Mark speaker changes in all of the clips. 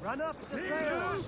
Speaker 1: Run up the sail!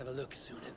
Speaker 2: Have a look, Sunan.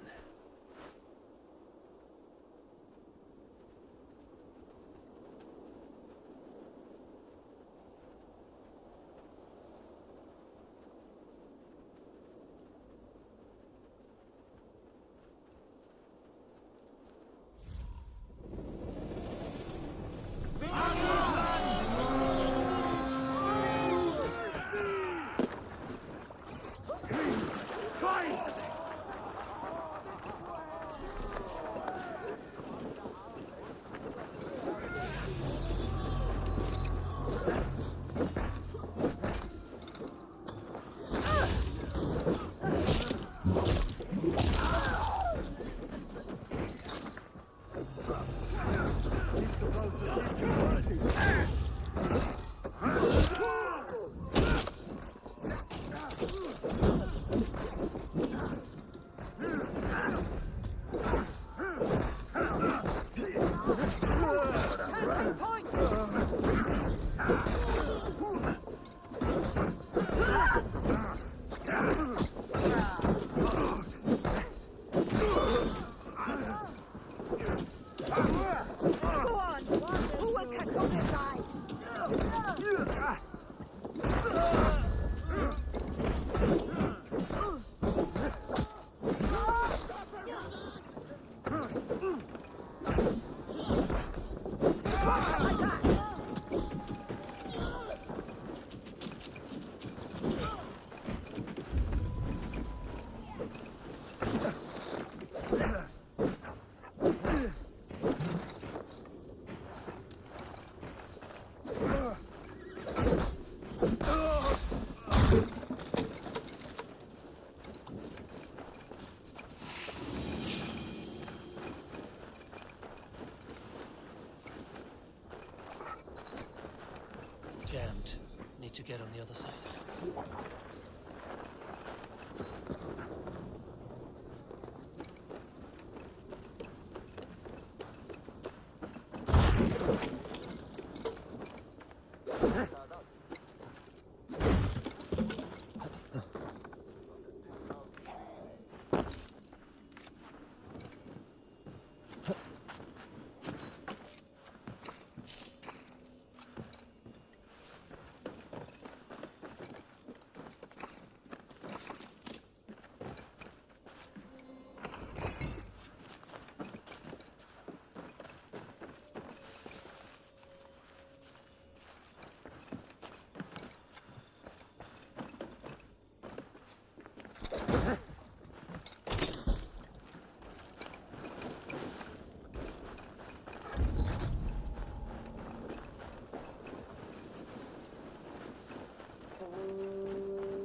Speaker 2: get on the other side.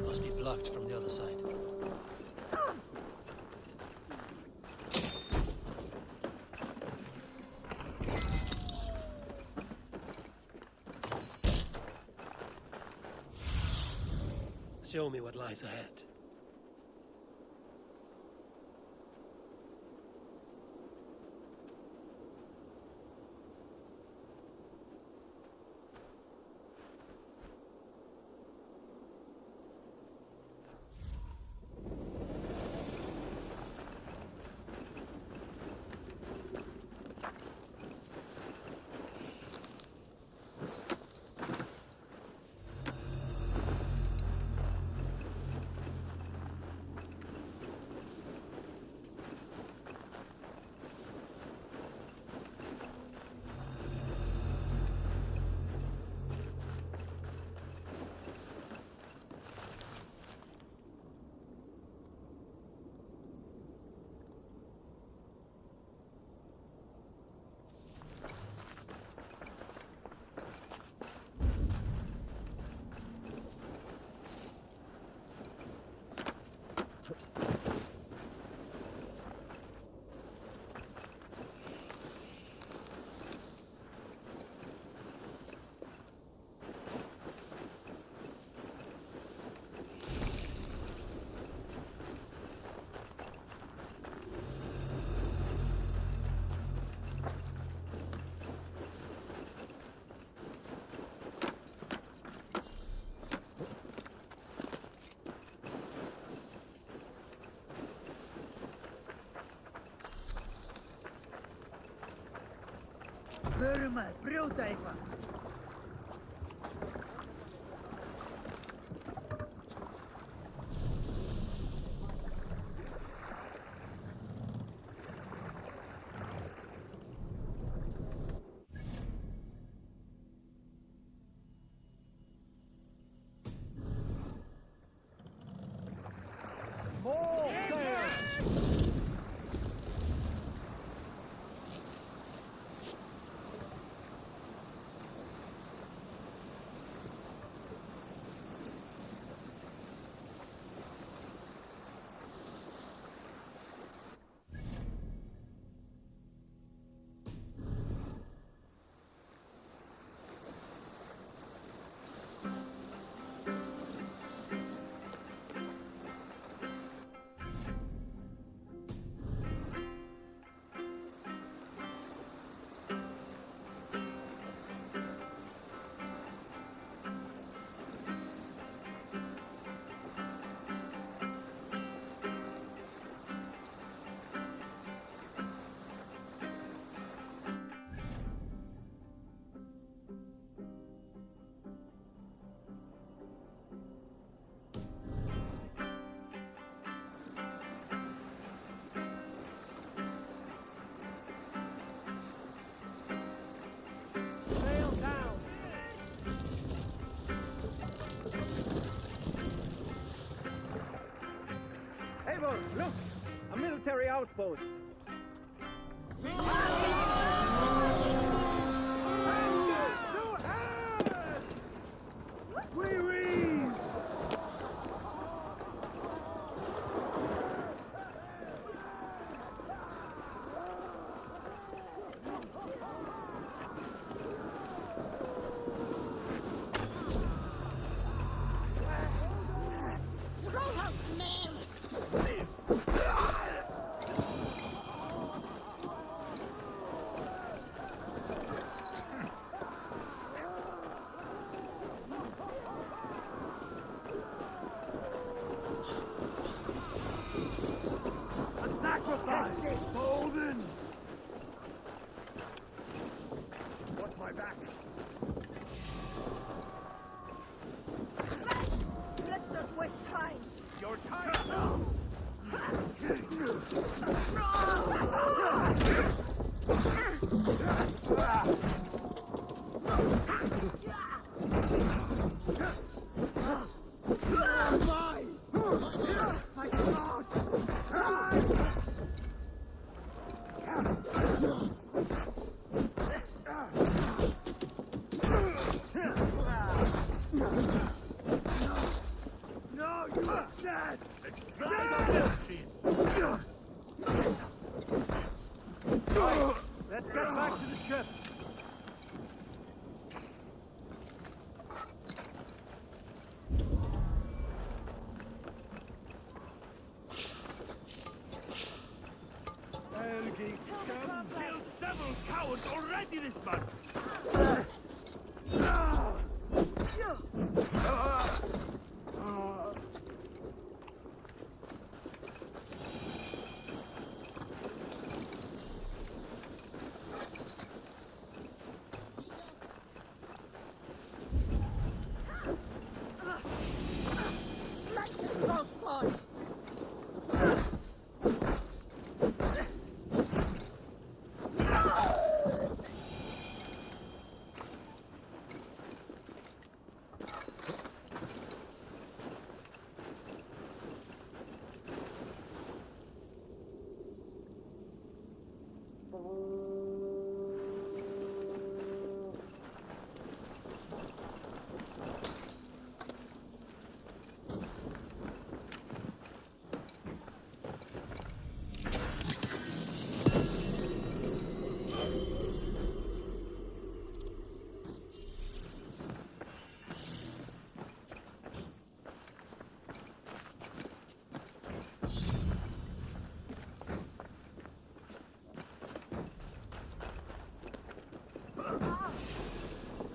Speaker 2: Must be blocked from the other side. Show me what lies ahead.
Speaker 1: Burma, brjóta eitthvað.
Speaker 3: Look! A military outpost!
Speaker 1: devil cowards already this month!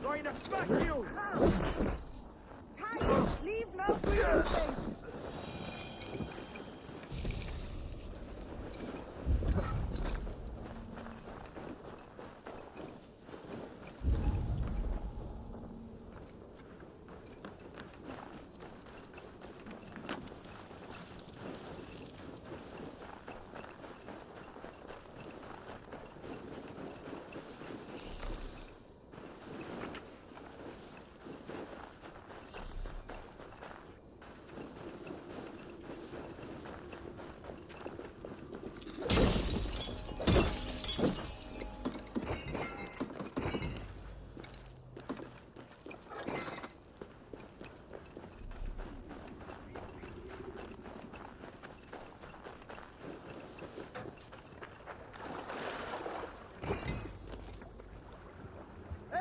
Speaker 1: Going to smash you!
Speaker 4: Time! Leave no breathing space!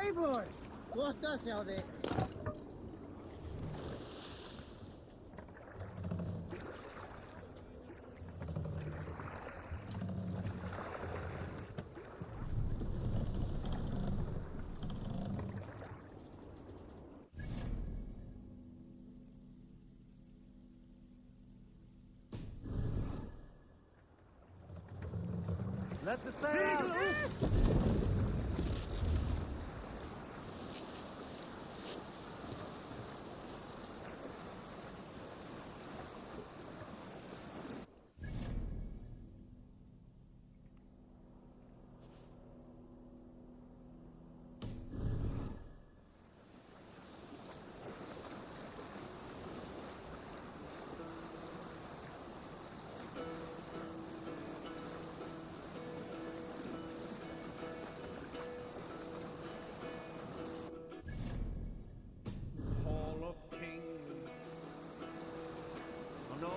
Speaker 3: Eivor! Kohta se on
Speaker 1: Let the sail out!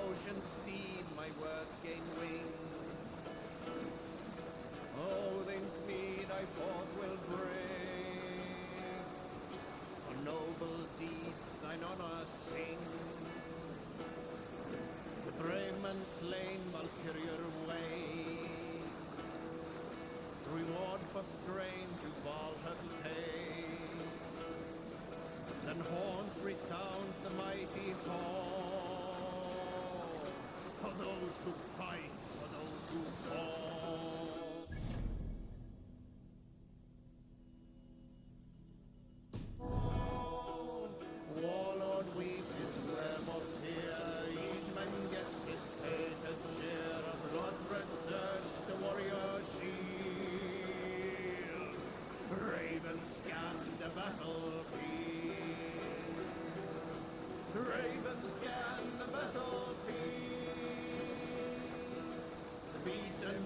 Speaker 3: ocean steam, my words gain wing. Odin's mead I forth will bring. For noble deeds thine honor sing. The brave man slain Valkyrier ways. Reward for strain to Valhalla pay. Then horns resound the mighty hall. For those who fight, for those who fall. Warlord weaves his web of fear. Each man gets his fated share. A blood-red surge the warrior's shield. Ravens scan the battlefield. Ravens scan the battlefield. The beaten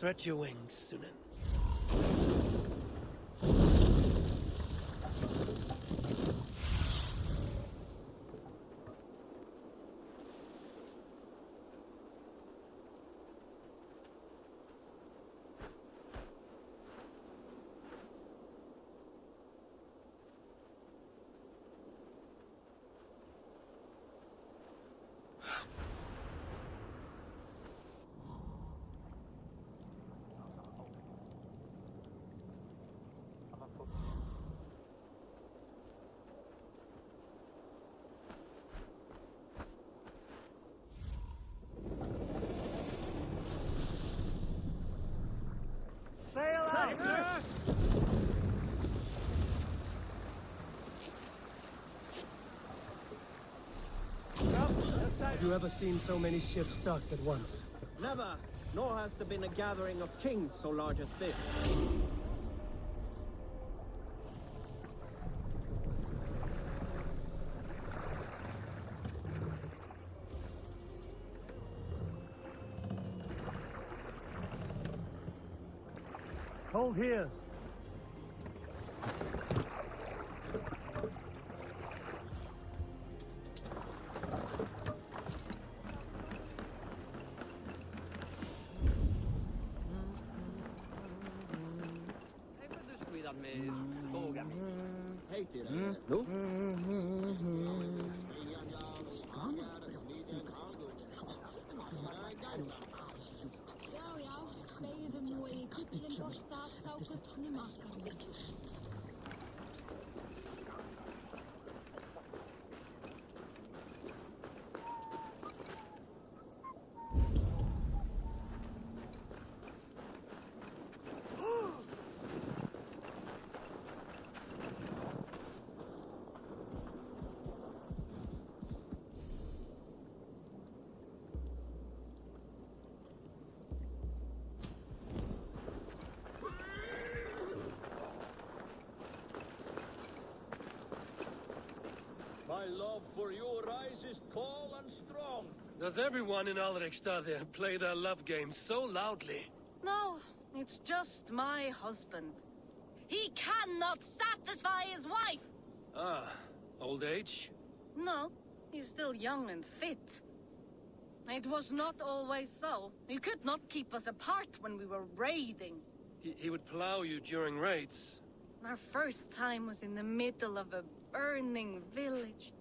Speaker 2: Stretch your wings, Sunan.
Speaker 1: Sail out!
Speaker 5: Have you ever seen so many ships docked at once?
Speaker 6: Never, nor has there been a gathering of kings so large as this.
Speaker 1: Hold here.
Speaker 7: My love for you rises tall and strong.
Speaker 2: Does everyone in Alrekstad play their love game so loudly?
Speaker 8: No, it's just my husband. He cannot satisfy his wife!
Speaker 2: Ah, old age?
Speaker 8: No, he's still young and fit. It was not always so. He could not keep us apart when we were raiding.
Speaker 2: He would plow you during raids.
Speaker 8: Our first time was in the middle of a burning village.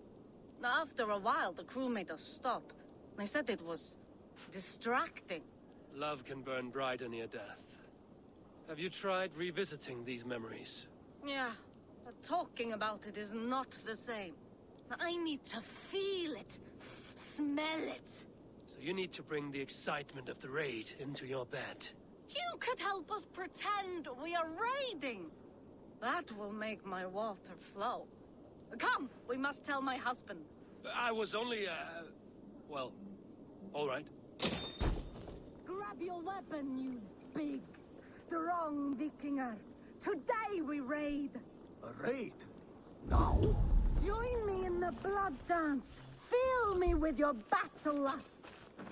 Speaker 8: After a while, the crew made us stop. They said it was distracting.
Speaker 2: Love can burn brighter near death. Have you tried revisiting these memories?
Speaker 8: Yeah, but talking about it is not the same. I need to feel it, smell it.
Speaker 2: So you need to bring the excitement of the raid into your bed.
Speaker 8: You could help us pretend we are raiding. That will make my water flow. Come, we must tell my husband.
Speaker 2: I was only, well, all right.
Speaker 4: Grab your weapon, you big, strong Vikinger. Today we raid.
Speaker 1: A raid? Now?
Speaker 4: Join me in the blood dance. Fill me with your battle lust.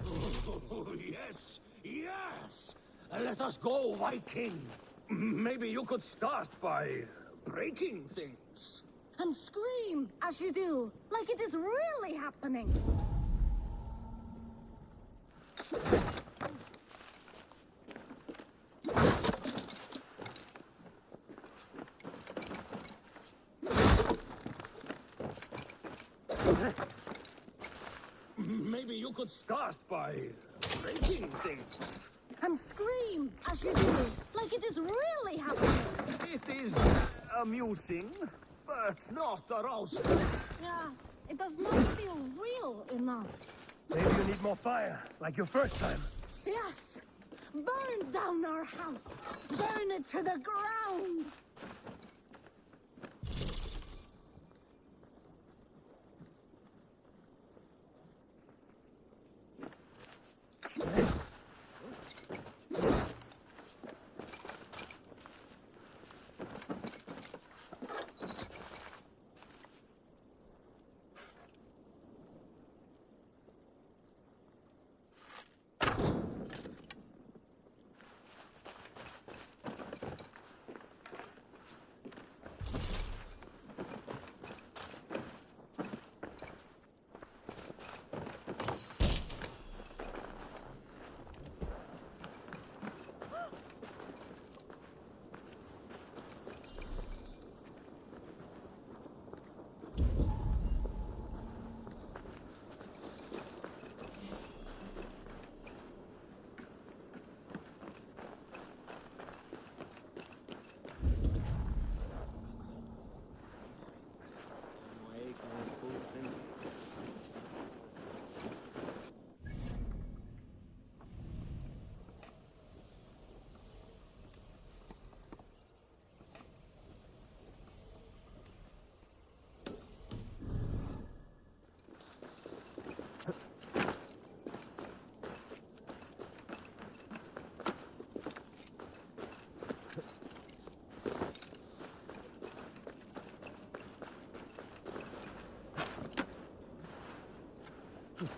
Speaker 1: Oh, yes, yes. Let us go, Viking. Maybe you could start by breaking things.
Speaker 4: And scream as you do, like it is really happening.
Speaker 1: Maybe you could start by breaking things.
Speaker 4: And scream as you do, like it is really happening.
Speaker 1: It is amusing, but not arousing.
Speaker 4: Yeah, it does not feel real enough.
Speaker 1: Maybe you need more fire, like your first time.
Speaker 4: Yes, burn down our house. Burn it to the ground.
Speaker 2: Twice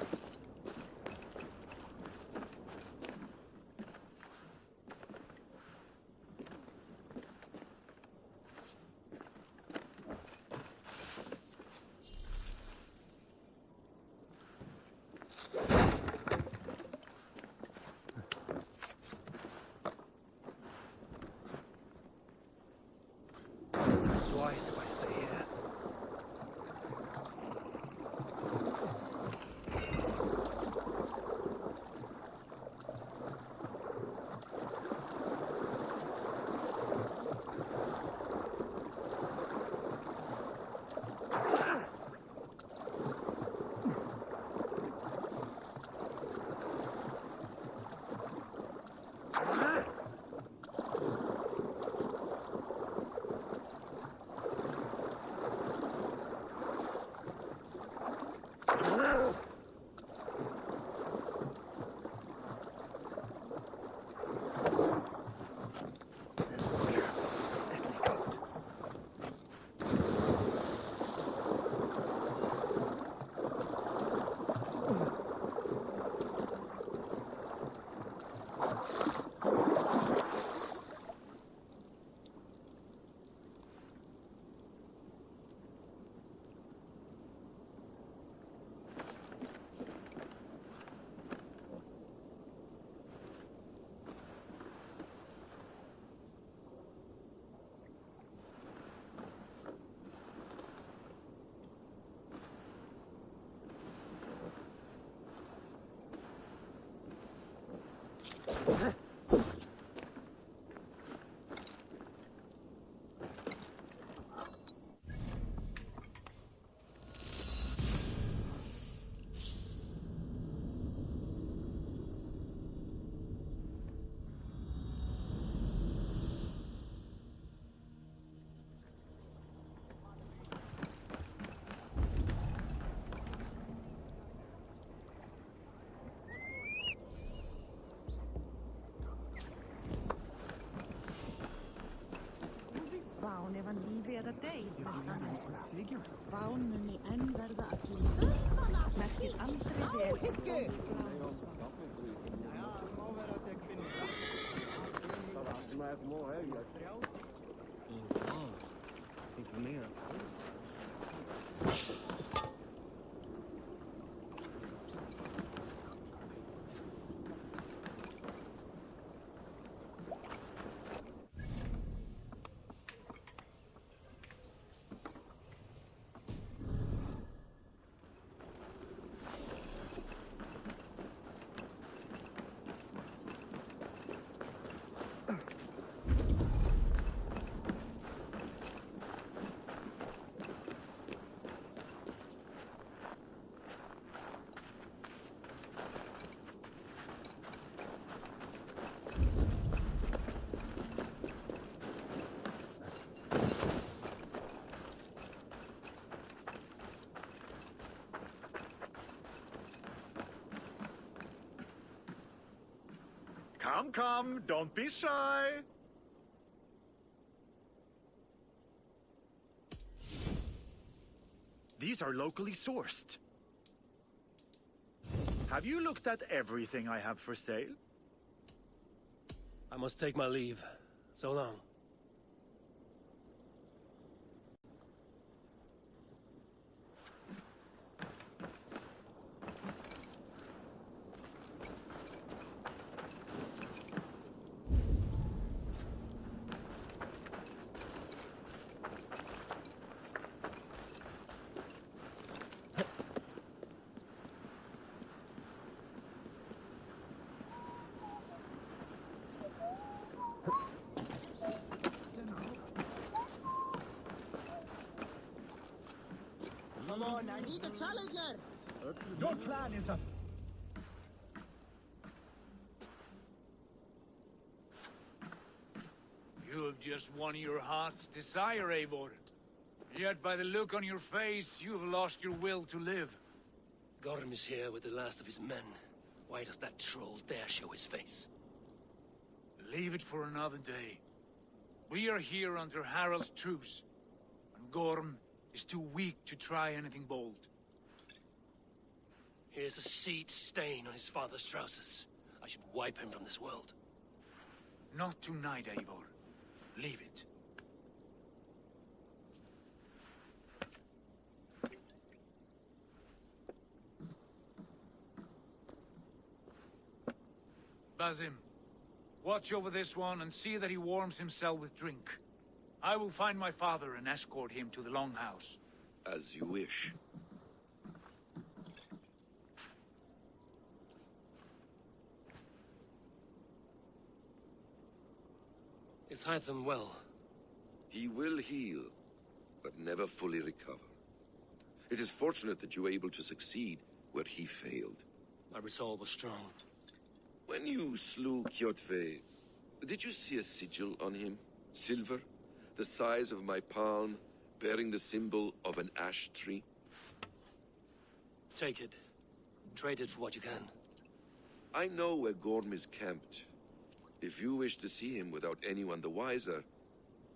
Speaker 2: if I stay here.
Speaker 9: Ván ef hann lífi eða dey með sannleikann. Ván muni enn verða að glíma. Merkir aldrei vel.
Speaker 3: Come, don't be shy. These are locally sourced. Have you looked at everything I have for sale?
Speaker 2: I must take my leave. So long.
Speaker 6: Come on, I need a challenger!
Speaker 3: Your clan is a...
Speaker 10: You have just won your heart's desire, Eivor. Yet by the look on your face, you have lost your will to live.
Speaker 2: Gorm is here with the last of his men. Why does that troll dare show his face?
Speaker 10: Leave it for another day. We are here under Harald's truce, and Gorm is too weak to try anything bold.
Speaker 2: Here's a seed stain on his father's trousers. I should wipe him from this world.
Speaker 10: Not tonight, Eivor. Leave it. Basim, watch over this one and see that he warms himself with drink. I will find my father and escort him to the Longhouse.
Speaker 11: As you wish.
Speaker 2: Is Hytham well?
Speaker 11: He will heal, but never fully recover. It is fortunate that you were able to succeed where he failed.
Speaker 2: My resolve was strong.
Speaker 11: When you slew Kjotve, did you see a sigil on him? Silver? The size of my palm, bearing the symbol of an ash tree?
Speaker 2: Take it. Trade it for what you can.
Speaker 11: I know where Gorm is camped. If you wish to see him without anyone the wiser,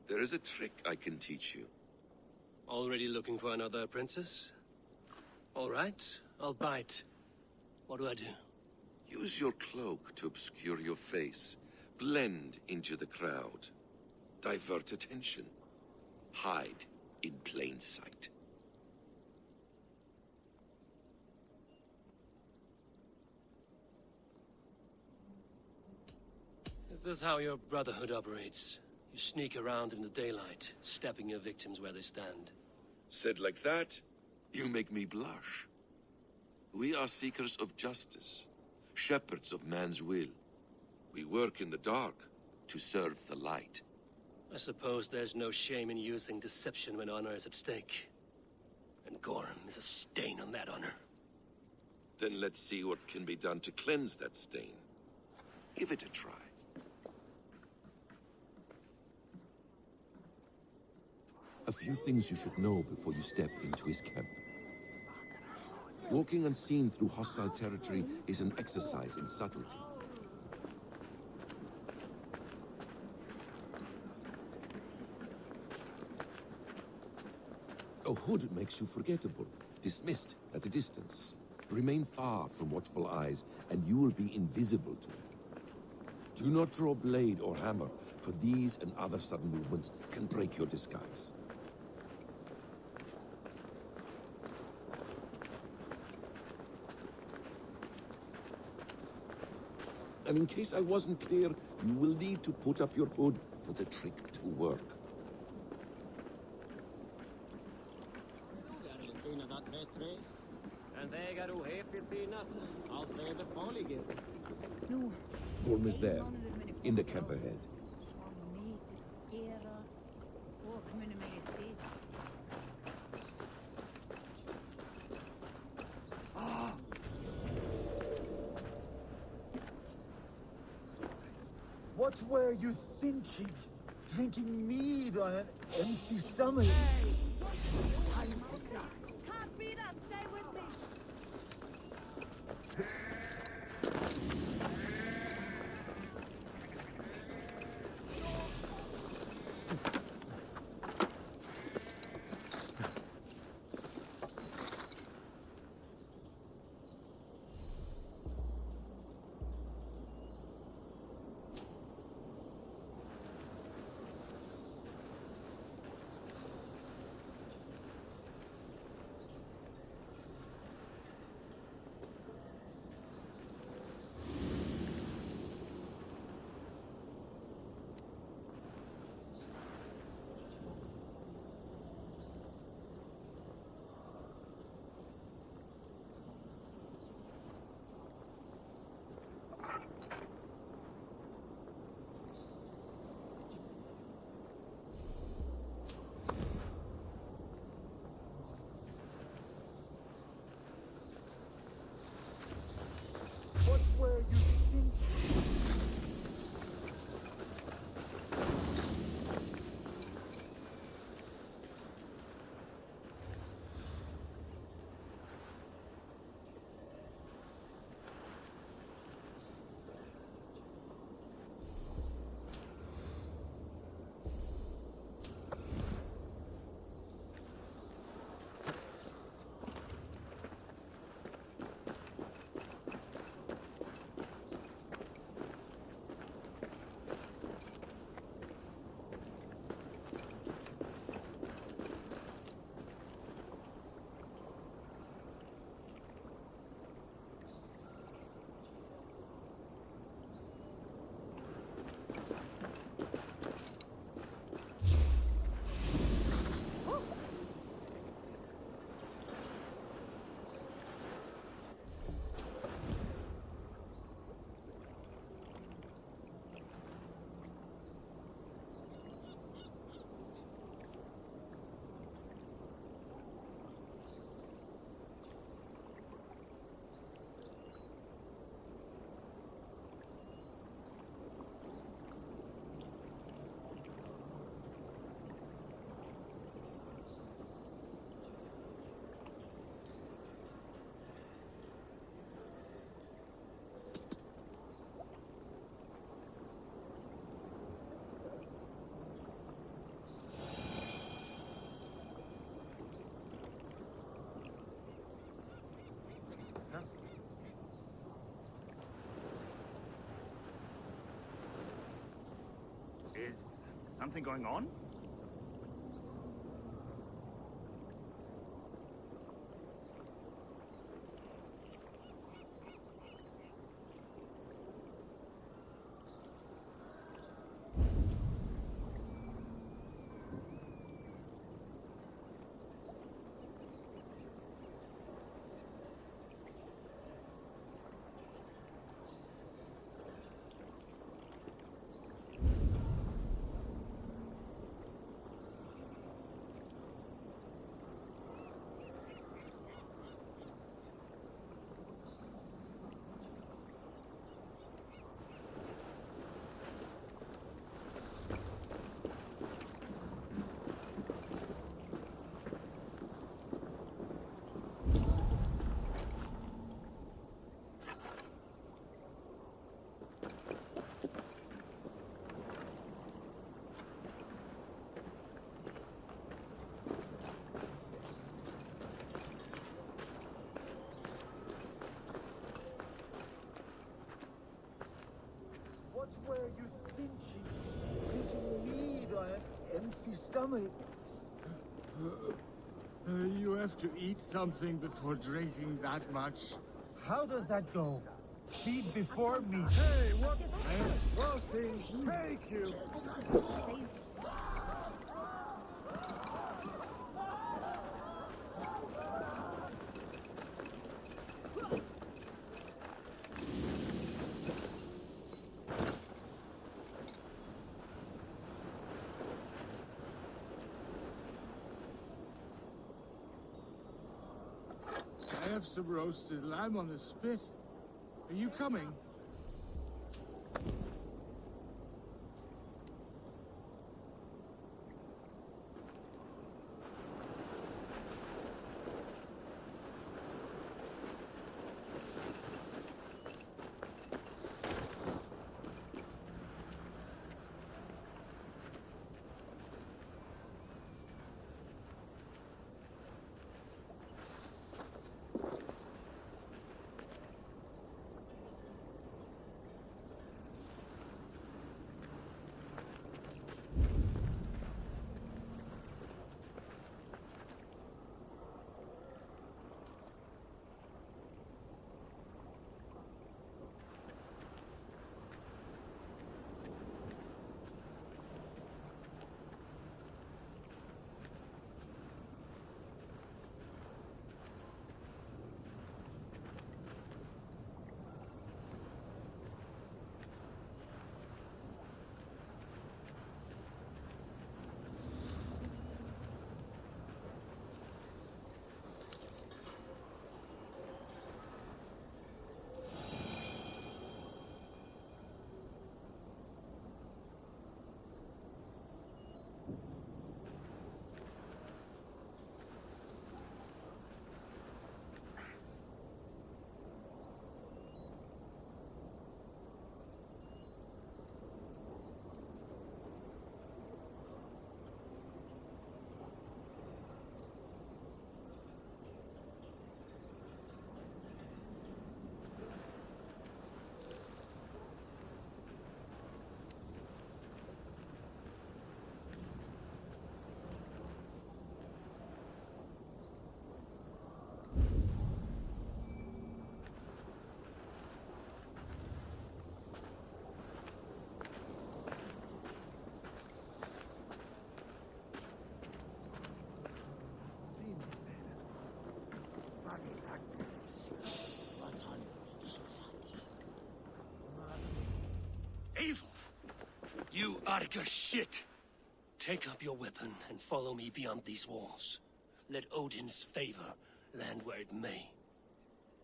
Speaker 11: there is a trick I can teach you.
Speaker 2: Already looking for another princess? All right, I'll bite. What do I do?
Speaker 11: Use your cloak to obscure your face. Blend into the crowd. Divert attention. Hide in plain sight.
Speaker 2: Is this how your brotherhood operates? You sneak around in the daylight, stepping your victims where they stand.
Speaker 11: Said like that, you make me blush. We are seekers of justice, shepherds of man's will. We work in the dark to serve the light.
Speaker 2: I suppose there's no shame in using deception when honor is at stake. And Gorm is a stain on that honor.
Speaker 11: Then let's see what can be done to cleanse that stain. Give it a try. A few things you should know before you step into his camp. Walking unseen through hostile territory is an exercise in subtlety. A hood makes you forgettable, dismissed at a distance. Remain far from watchful eyes, and you will be invisible to them. Do not draw blade or hammer, for these and other sudden movements can break your disguise. And in case I wasn't clear, you will need to put up your hood for the trick to work. Gorm is there, in the camp ahead.
Speaker 12: What were you thinking? Drinking mead on an empty stomach?
Speaker 4: Can't beat us. Stay with me.
Speaker 1: something going on?
Speaker 12: What were you thinking? Drinking mead on an empty stomach?
Speaker 3: You have to eat something before drinking that much.
Speaker 12: How does that go? Feed before meat.
Speaker 3: Hey, what? Nothing. Take you. I have some roasted lamb on the spit. Are you coming?
Speaker 2: Evil! You Arga shit! Take up your weapon and follow me beyond these walls. Let Odin's favor land where it may.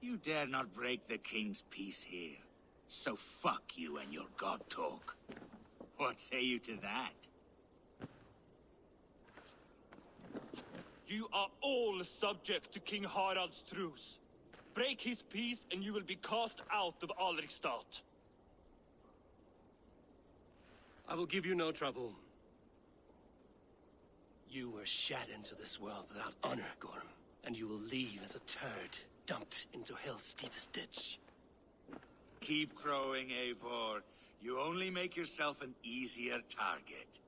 Speaker 13: You dare not break the king's peace here. So fuck you and your god talk. What say you to that?
Speaker 7: You are all subject to King Harald's truce. Break his peace and you will be cast out of Alrikstad.
Speaker 2: I will give you no trouble. You were shat into this world without honor, Gorm, and you will leave as a turd dumped into hell's deepest ditch.
Speaker 13: Keep crowing, Eivor. You only make yourself an easier target.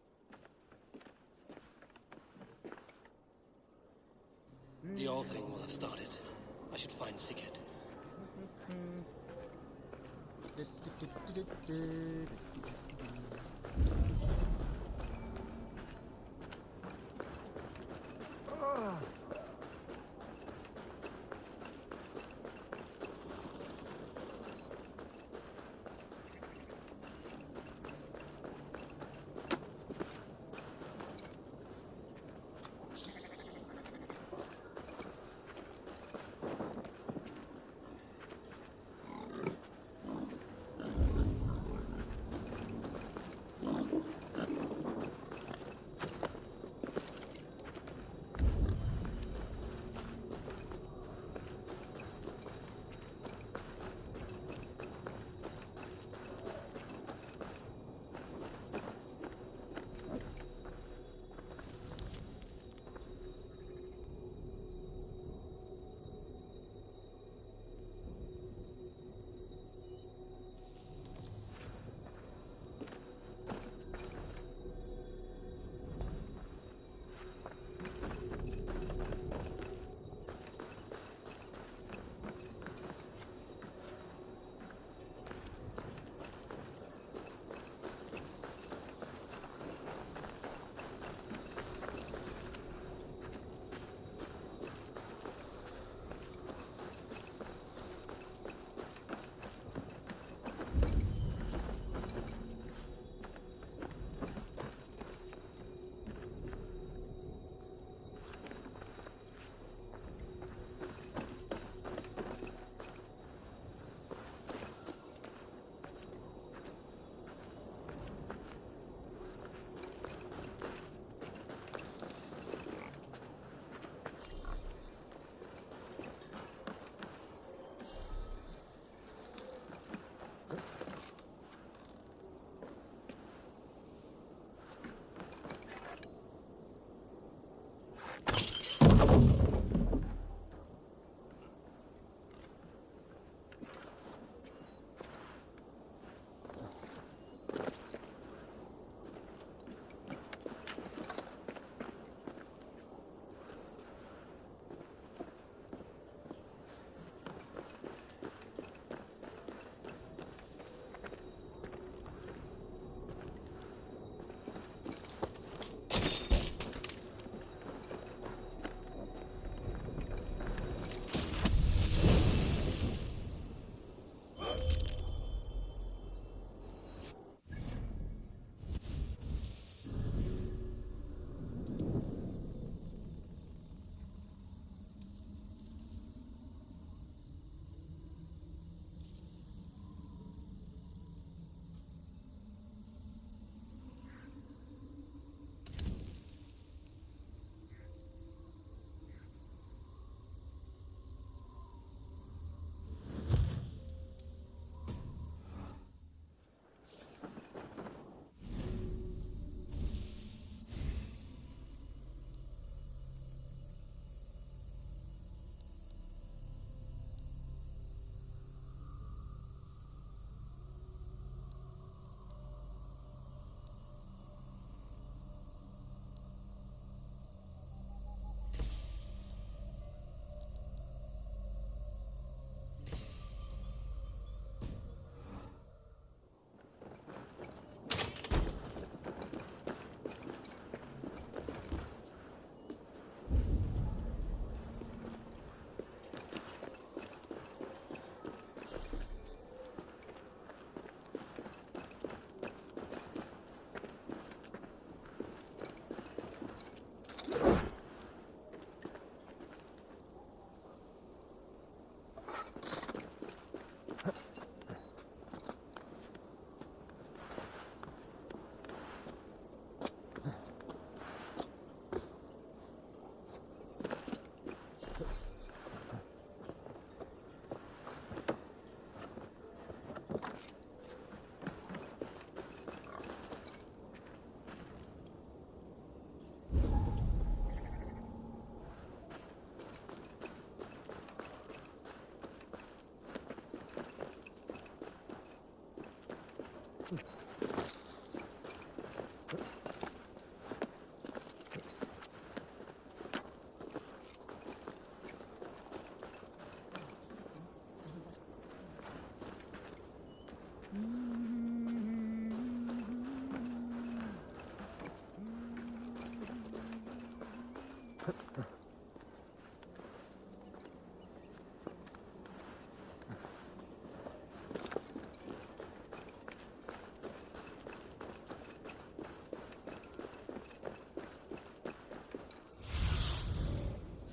Speaker 2: The old thing will have started. I should find Sigurd.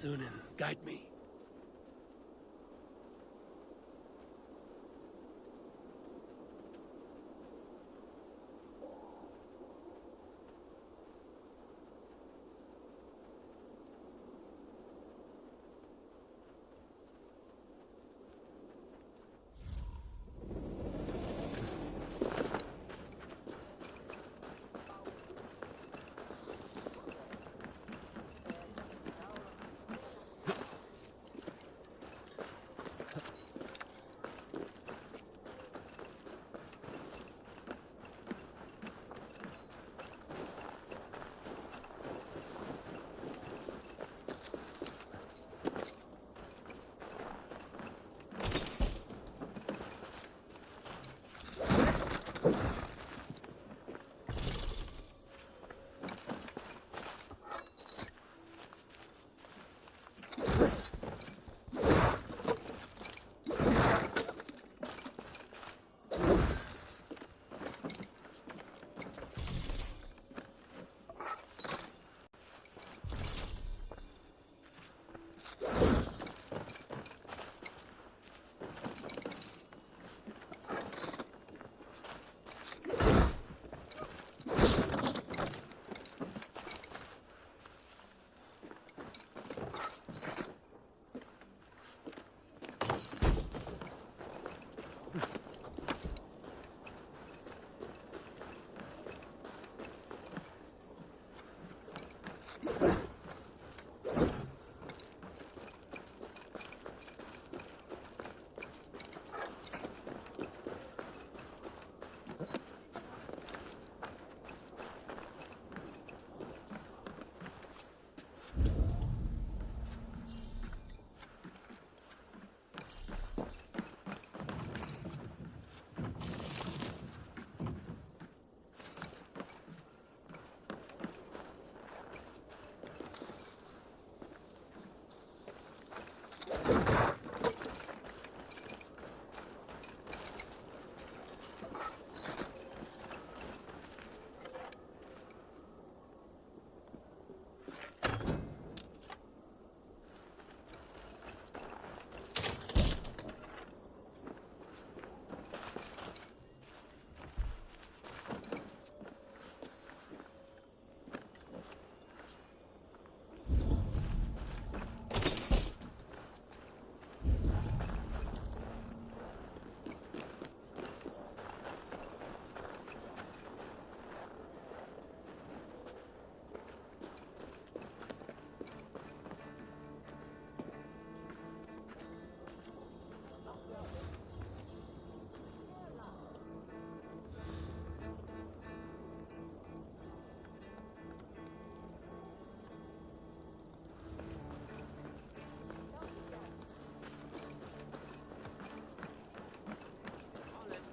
Speaker 2: Thunin, guide me.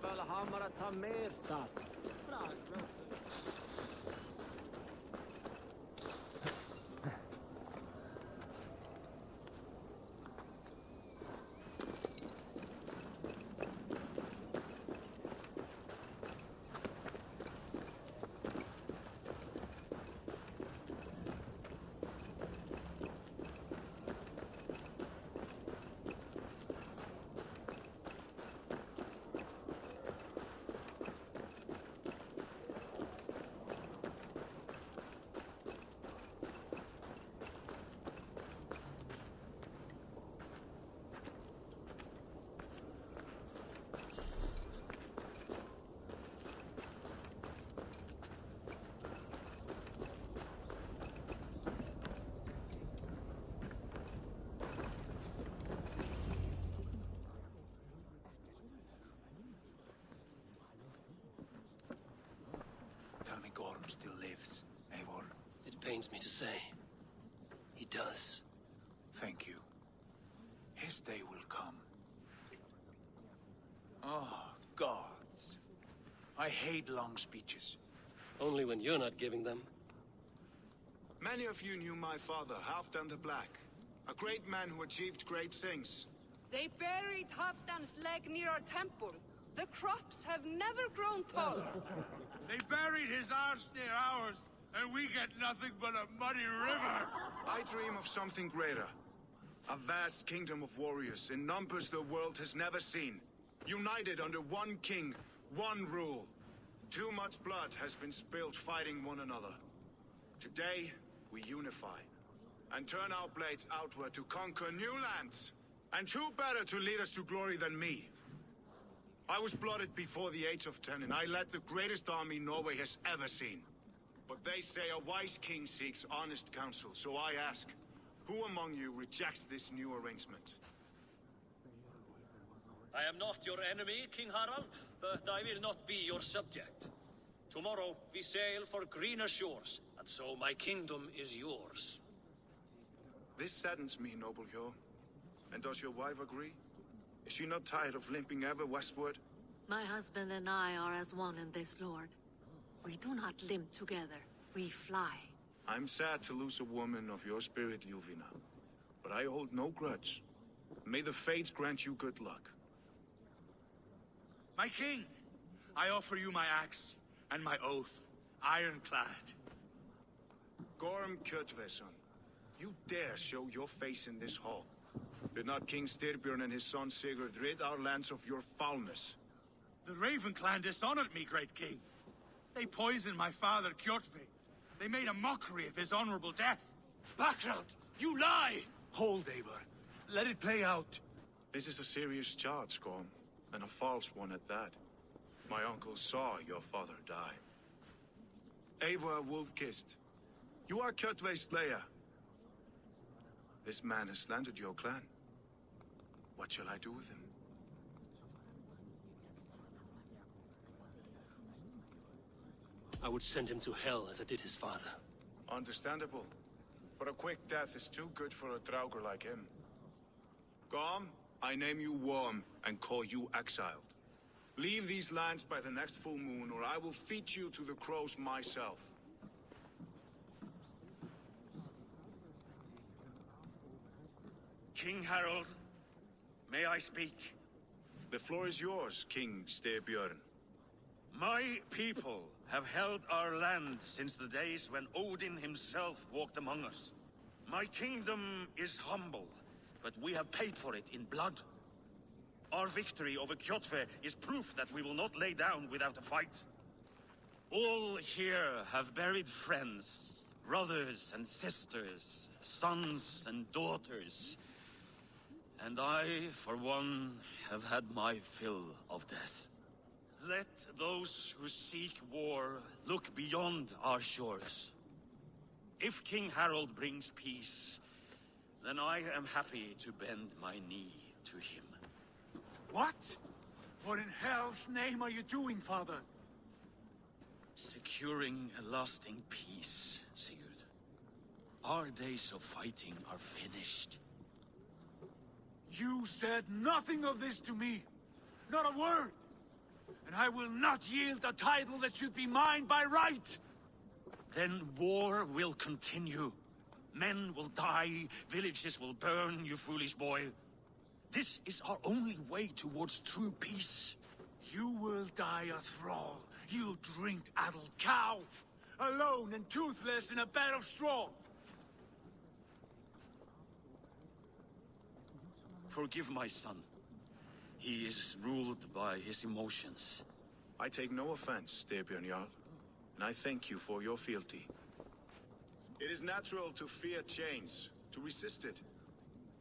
Speaker 6: Valhalla ta mer sat.
Speaker 10: Tell me Gorm still lives, Eivor.
Speaker 2: It pains me to say. He does.
Speaker 10: Thank you. His day will come. Oh, gods. I hate long speeches.
Speaker 2: Only when you're not giving them.
Speaker 3: Many of you knew my father, Halfdan the Black. A great man who achieved great things.
Speaker 14: They buried Halfdan's leg near our temple. The crops have never grown taller.
Speaker 3: They buried his arse near ours, and we get nothing but a muddy river.
Speaker 15: I dream of something greater. A vast kingdom of warriors in numbers the world has never seen. United under one king, one rule. Too much blood has been spilled fighting one another. Today, we unify and turn our blades outward to conquer new lands. And who better to lead us to glory than me? I was blooded before the age of 10, and I led the greatest army Norway has ever seen. But they say a wise king seeks honest counsel, so I ask, who among you rejects this new arrangement?
Speaker 1: I am not your enemy, King Harald, but I will not be your subject. Tomorrow we sail for greener shores, and so my kingdom is yours.
Speaker 15: This saddens me, noble Hjor. And does your wife agree? Is she not tired of limping ever westward?
Speaker 16: My husband and I are as one in this, Lord. We do not limp together, we fly.
Speaker 15: I'm sad to lose a woman of your spirit, Ljuvina. But I hold no grudge. May the fates grant you good luck.
Speaker 13: My king, I offer you my axe and my oath, ironclad.
Speaker 15: Gorm Kjotveson, you dare show your face in this hall. Did not King Styrbjörn and his son Sigurd rid our lands of your foulness?
Speaker 13: The Raven clan dishonored me, great king. They poisoned my father, Kjotve. They made a mockery of his honorable death.
Speaker 2: Background! You lie! Hold, Eivor. Let it play out.
Speaker 15: This is a serious charge, Gorm, and a false one at that. My uncle saw your father die. Eivor Wolf-Kissed, you are Kjotve's slayer. This man has slandered your clan. What shall I do with him?
Speaker 2: I would send him to hell as I did his father.
Speaker 15: Understandable. But a quick death is too good for a Draugr like him. Gorm, I name you Worm and call you exiled. Leave these lands by the next full moon, or I will feed you to the crows myself.
Speaker 13: King Harold, may I speak?
Speaker 15: The floor is yours, King Styrbjörn.
Speaker 17: My people have held our land since the days when Odin himself walked among us. My kingdom is humble, but we have paid for it in blood. Our victory over Kjotve is proof that we will not lay down without a fight. All here have buried friends, brothers and sisters, sons and daughters. And I, for one, have had my fill of death. Let those who seek war look beyond our shores. If King Harold brings peace, then I am happy to bend my knee to him.
Speaker 10: What? What in hell's name are you doing, father?
Speaker 17: Securing a lasting peace, Sigurd. Our days of fighting are finished.
Speaker 10: You said nothing of this to me. Not a word. And I will not yield a title that should be mine by right.
Speaker 17: Then war will continue. Men will die, villages will burn, you foolish boy. This is our only way towards true peace.
Speaker 10: You will die a thrall, you drink-addled cow. Alone and toothless in a bed of straw.
Speaker 17: Forgive my son. He is ruled by his emotions.
Speaker 15: I take no offense, Styrbjörn Jarl, and I thank you for your fealty. It is natural to fear change, to resist it.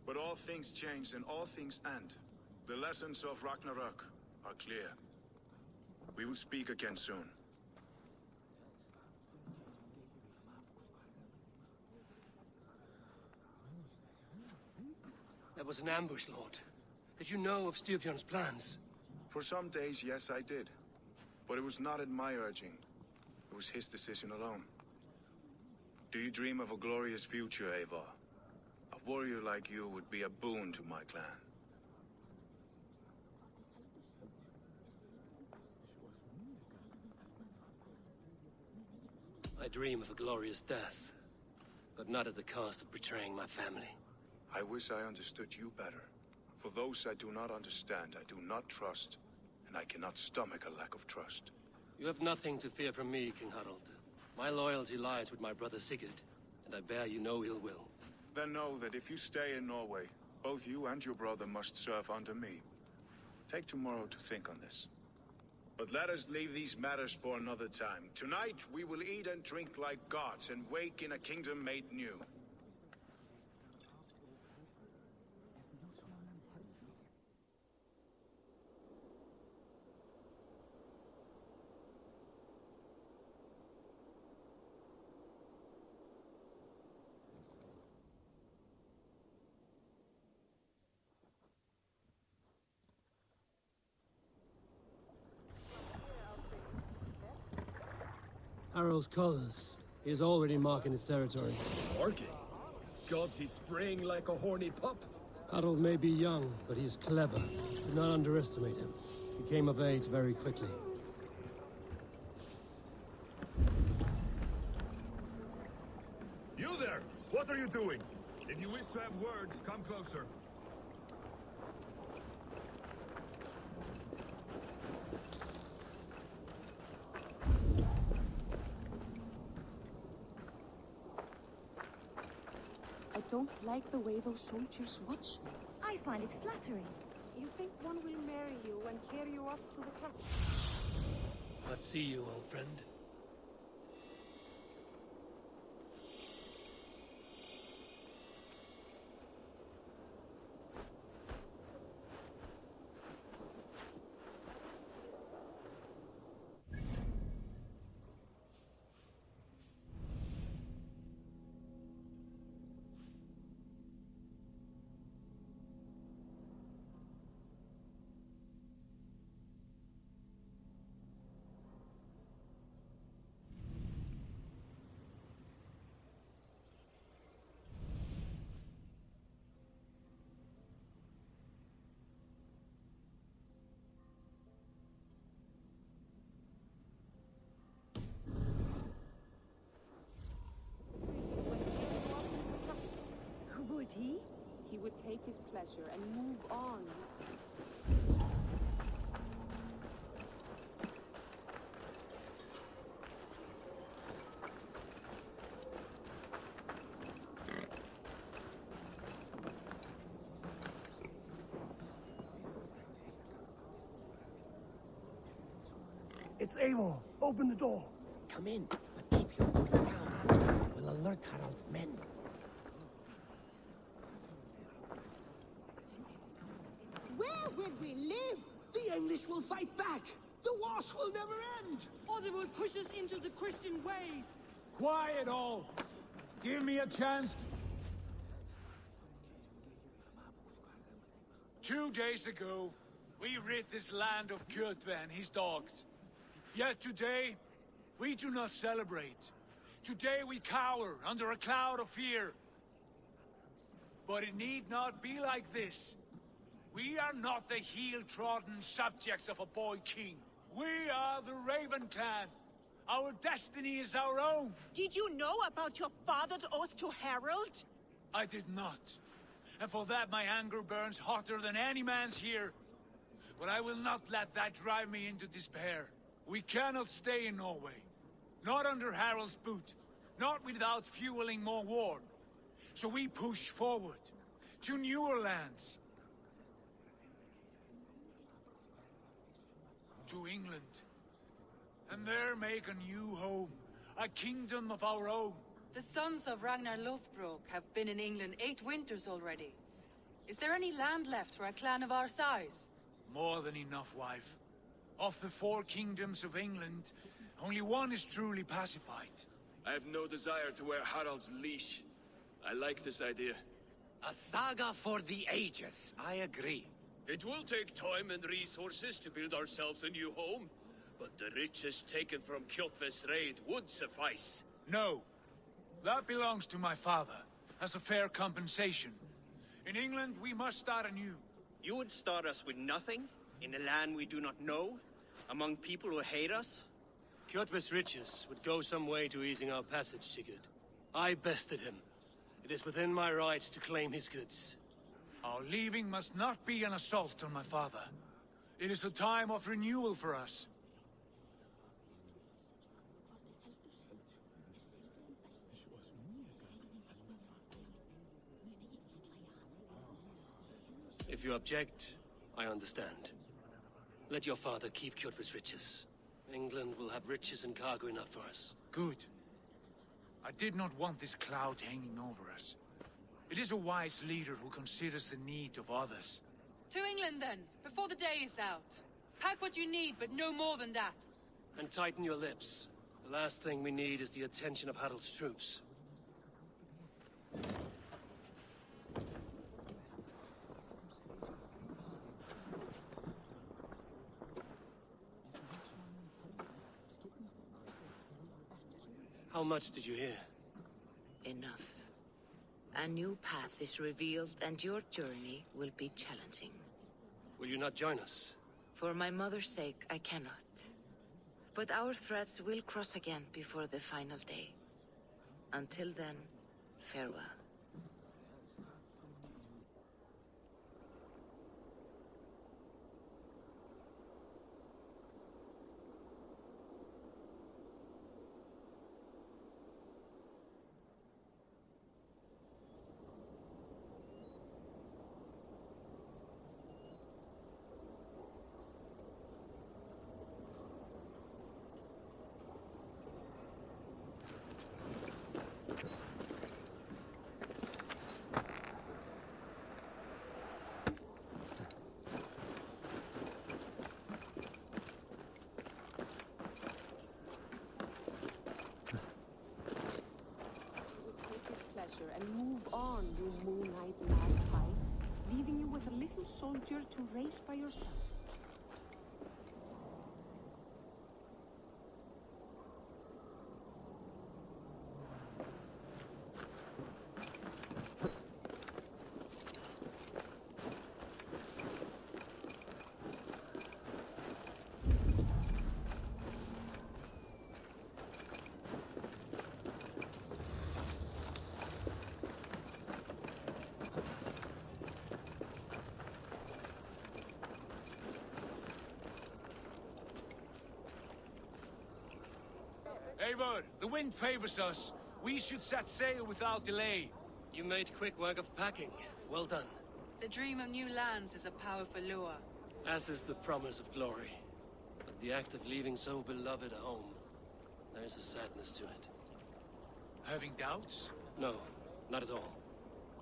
Speaker 15: But all things change and all things end. The lessons of Ragnarök are clear. We will speak again soon.
Speaker 2: That was an ambush, Lord. Did you know of Styrbjörn's plans?
Speaker 15: For some days, yes, I did. But it was not at my urging. It was his decision alone. Do you dream of a glorious future, Eivor? A warrior like you would be a boon to my clan.
Speaker 2: I dream of a glorious death, but not at the cost of betraying my family.
Speaker 15: I wish I understood you better. For those I do not understand, I do not trust, and I cannot stomach a lack of trust.
Speaker 2: You have nothing to fear from me, King Harald. My loyalty lies with my brother Sigurd, and I bear you no ill will.
Speaker 15: Then know that if you stay in Norway, both you and your brother must serve under me. Take tomorrow to think on this. But let us leave these matters for another time. Tonight, we will eat and drink like gods and wake in a kingdom made new.
Speaker 5: Harald's colors. He is already marking his territory.
Speaker 1: Marking? Gods, he's spraying like a horny pup.
Speaker 5: Harold may be young, but he's clever. Do not underestimate him. He came of age very quickly.
Speaker 1: You there! What are you doing? If you wish to have words, come closer.
Speaker 4: I don't like the way those soldiers watch me.
Speaker 14: I find it flattering. You think one will marry you and carry you off to the capital?
Speaker 2: Let's see you, old friend.
Speaker 14: Would he? He would take his pleasure and move on.
Speaker 5: It's Eivor. Open the door.
Speaker 18: Come in, but keep your voice down. We'll alert Harald's men.
Speaker 19: Where will we live? The English will fight back. The wars will never end.
Speaker 9: Or they will push us into the Christian ways.
Speaker 10: Quiet all! Give me a chance. 2 days ago, we rid this land of Kjotve and his dogs. Yet today, we do not celebrate. Today we cower under a cloud of fear. But it need not be like this. We are not the heel-trodden subjects of a boy king. We are the Raven clan. Our destiny is our own.
Speaker 9: Did you know about your father's oath to Harold?
Speaker 10: I did not. And for that my anger burns hotter than any man's here. But I will not let that drive me into despair. We cannot stay in Norway. Not under Harald's boot. Not without fueling more war. So we push forward. To newer lands. To England. And there make a new home. A kingdom of our own.
Speaker 14: The sons of Ragnar Lothbrok have been in England 8 winters already. Is there any land left for a clan of our size?
Speaker 10: More than enough, wife. Of the 4 kingdoms of England, only one is truly pacified.
Speaker 20: I have no desire to wear Harald's leash. I like this idea.
Speaker 18: A saga for the ages. I agree.
Speaker 2: It will take time and resources to build ourselves a new home, but the riches taken from Kjotve's raid would suffice.
Speaker 10: No. That belongs to my father, as a fair compensation. In England, we must start anew.
Speaker 6: You would start us with nothing? In a land we do not know? Among people who hate us?
Speaker 2: Kjotve's riches would go some way to easing our passage, Sigurd. I bested him. It is within my rights to claim his goods.
Speaker 10: Our leaving must not be an assault on my father. It is a time of renewal for us.
Speaker 2: If you object, I understand. Let your father keep Kjotve's riches. England will have riches and cargo enough for us.
Speaker 10: Good. I did not want this cloud hanging over us. It is a wise leader who considers the need of others.
Speaker 14: To England, then, before the day is out. Pack what you need, but no more than that.
Speaker 2: And tighten your lips. The last thing we need is the attention of Harald's troops. How much did you hear?
Speaker 21: Enough. A new path is revealed, and your journey will be challenging.
Speaker 2: Will you not join us?
Speaker 21: For my mother's sake, I cannot. But our threads will cross again before the final day. Until then, farewell.
Speaker 9: And move on, you moonlight magpie, leaving you with a little soldier to race by yourself.
Speaker 10: Eivor, the wind favors us. We should set sail without delay.
Speaker 2: You made quick work of packing. Well done.
Speaker 14: The dream of new lands is a powerful lure.
Speaker 2: As is the promise of glory. But the act of leaving so beloved a home, there's a sadness to it.
Speaker 10: Having doubts?
Speaker 2: No, not at all.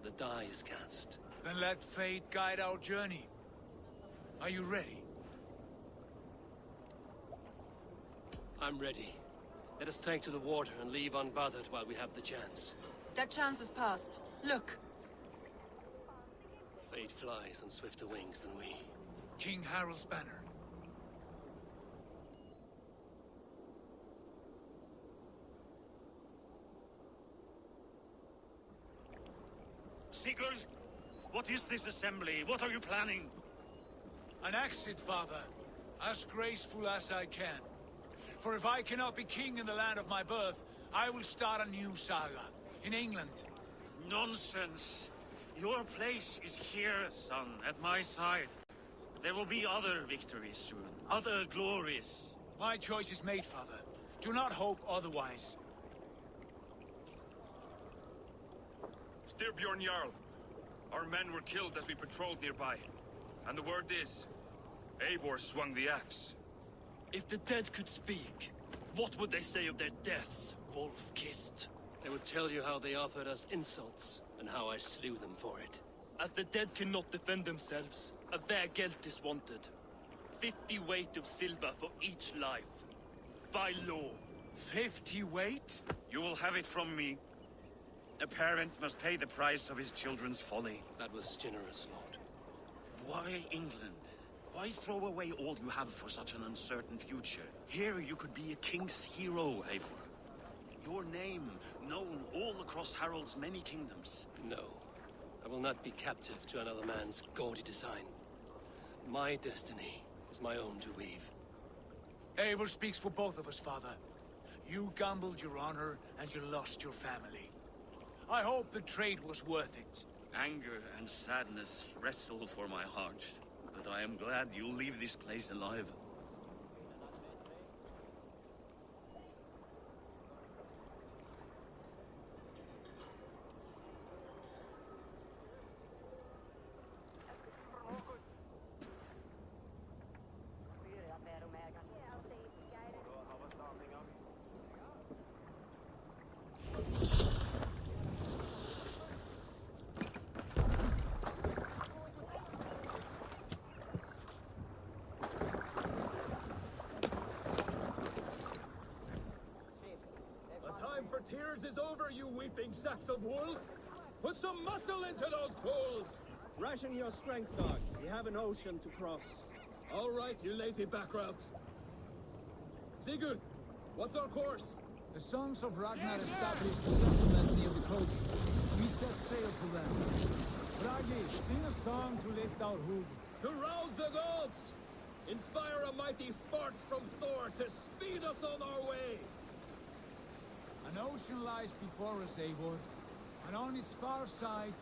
Speaker 2: The die is cast.
Speaker 10: Then let fate guide our journey. Are you ready?
Speaker 2: I'm ready. Let us take to the water and leave unbothered while we have the chance.
Speaker 14: That chance is past. Look.
Speaker 2: Fate flies on swifter wings than we.
Speaker 10: King Harald's banner.
Speaker 17: Sigurd, what is this assembly? What are you planning?
Speaker 10: An exit, father. As graceful as I can. For if I cannot be king in the land of my birth, I will start a new saga. In England.
Speaker 17: Nonsense. Your place is here, son, at my side. There will be other victories soon. Other glories.
Speaker 10: My choice is made, father. Do not hope otherwise.
Speaker 20: Styrbjorn Jarl. Our men were killed as we patrolled nearby. And the word is, Eivor swung the axe.
Speaker 7: If the dead could speak, what would they say of their deaths, wolf-kissed?
Speaker 2: They would tell you how they offered us insults, and how I slew them for it.
Speaker 7: As the dead cannot defend themselves, a vergelt is wanted. 50 weight of silver for each life. By law.
Speaker 10: 50 weight?
Speaker 17: You will have it from me. A parent must pay the price of his children's folly.
Speaker 2: That was generous, Lord.
Speaker 17: Why England? Why throw away all you have for such an uncertain future? Here you could be a king's hero, Eivor. Your name known all across Harald's many kingdoms.
Speaker 2: No. I will not be captive to another man's gaudy design. My destiny is my own to weave.
Speaker 10: Eivor speaks for both of us, father. You gambled your honor, and you lost your family. I hope the trade was worth it.
Speaker 17: Anger and sadness wrestle for my heart. But I am glad you'll leave this place alive.
Speaker 10: gaping sacks of wool. Put some muscle into those pools.
Speaker 6: Ration your strength, dog. We have an ocean to cross.
Speaker 10: All right, you lazy backroutes. Sigurd, what's our course? The Sons of Ragnar established a settlement near the coast. We set sail for them. Bragi, sing a song to lift our hood. To rouse the gods! Inspire a mighty fart from Thor to speed us on our way! An ocean lies before us, Eivor. And on its far side,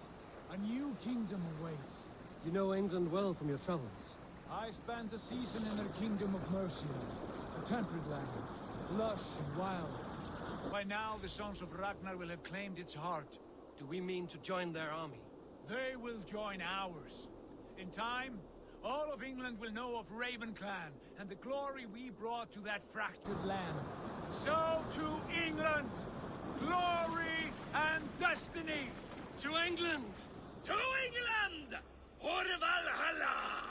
Speaker 10: a new kingdom awaits.
Speaker 5: You know England well from your travels.
Speaker 10: I spent a season in their kingdom of Mercia, a temperate land, lush and wild. By now, the Sons of Ragnar will have claimed its heart.
Speaker 5: Do we mean to join their army?
Speaker 10: They will join ours. In time, all of England will know of Ravenclan and the glory we brought to that fractured land. So to England, glory and destiny!
Speaker 2: To England! To England! For Valhalla!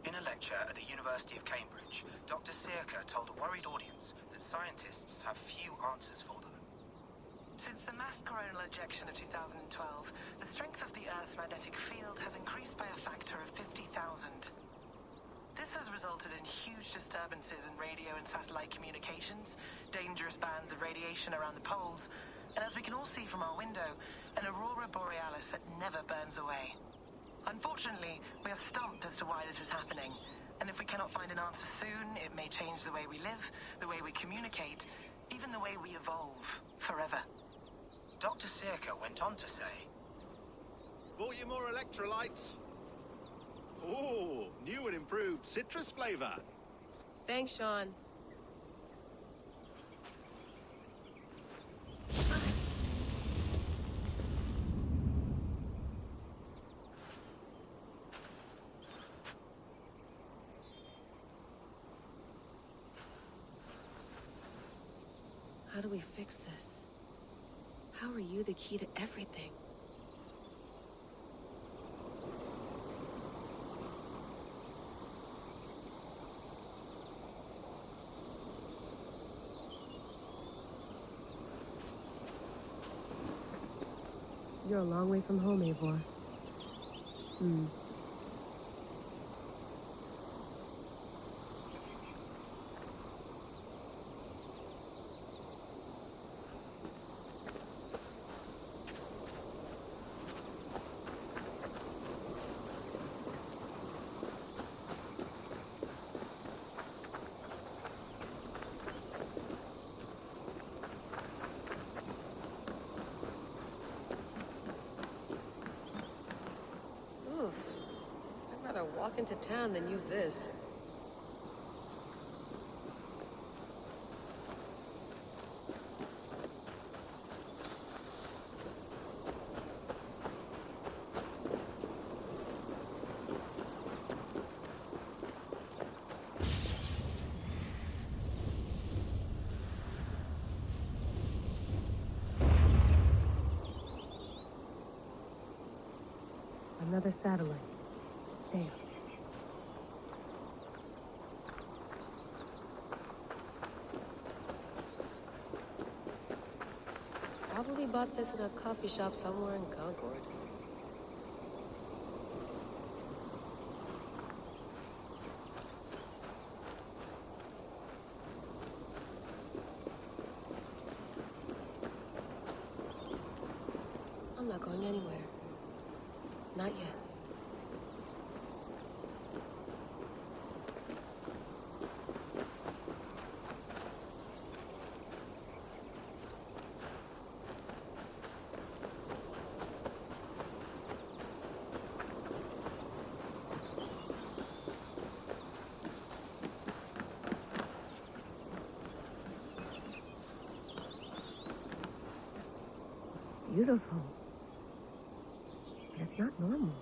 Speaker 8: In a lecture at the University of Cambridge, Dr. Searca told a worried audience that scientists have few answers for them.
Speaker 22: Since the mass coronal ejection of 2012, the strength of the Earth's magnetic field has increased by a factor of 50,000. This has resulted in huge disturbances in radio and satellite communications, dangerous bands of radiation around the poles, and as we can all see from our window, an aurora borealis that never burns away. Unfortunately, we are stumped as to why this is happening, and if we cannot find an answer soon, it may change the way we live, the way we communicate, even the way we evolve, forever.
Speaker 8: Dr. Searca went on to say,
Speaker 3: Bought you more electrolytes? Oh, new and improved citrus flavor.
Speaker 23: Thanks, Sean. How do we fix this? How are you the key to everything? You're a long way from home, Eivor. I'd rather walk into town than use this. Another satellite. Damn. Probably bought this in a coffee shop somewhere in Concord. I'm not going anywhere. Not yet. It's beautiful. But it's not normal.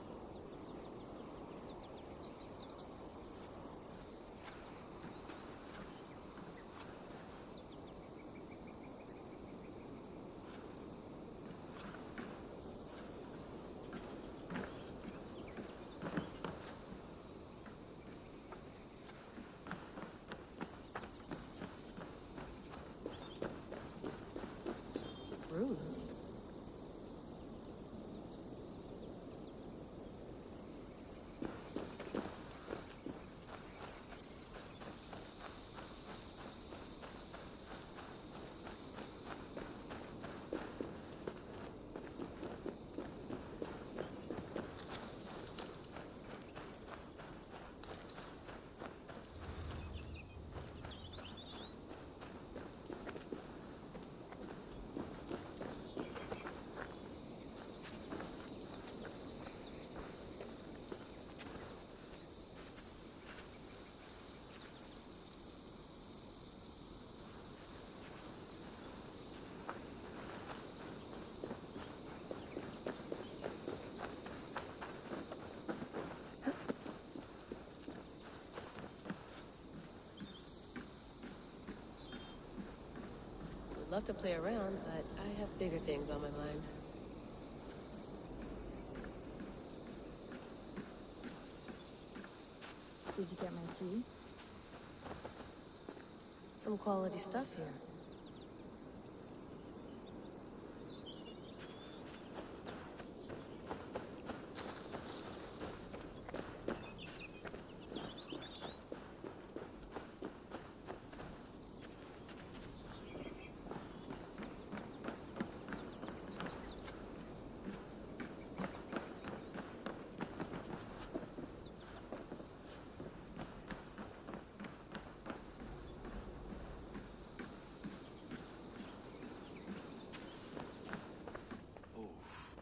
Speaker 23: Runes. Would love to play around, but I have bigger things on my mind.
Speaker 4: Did you get my tea?
Speaker 23: Some quality stuff here.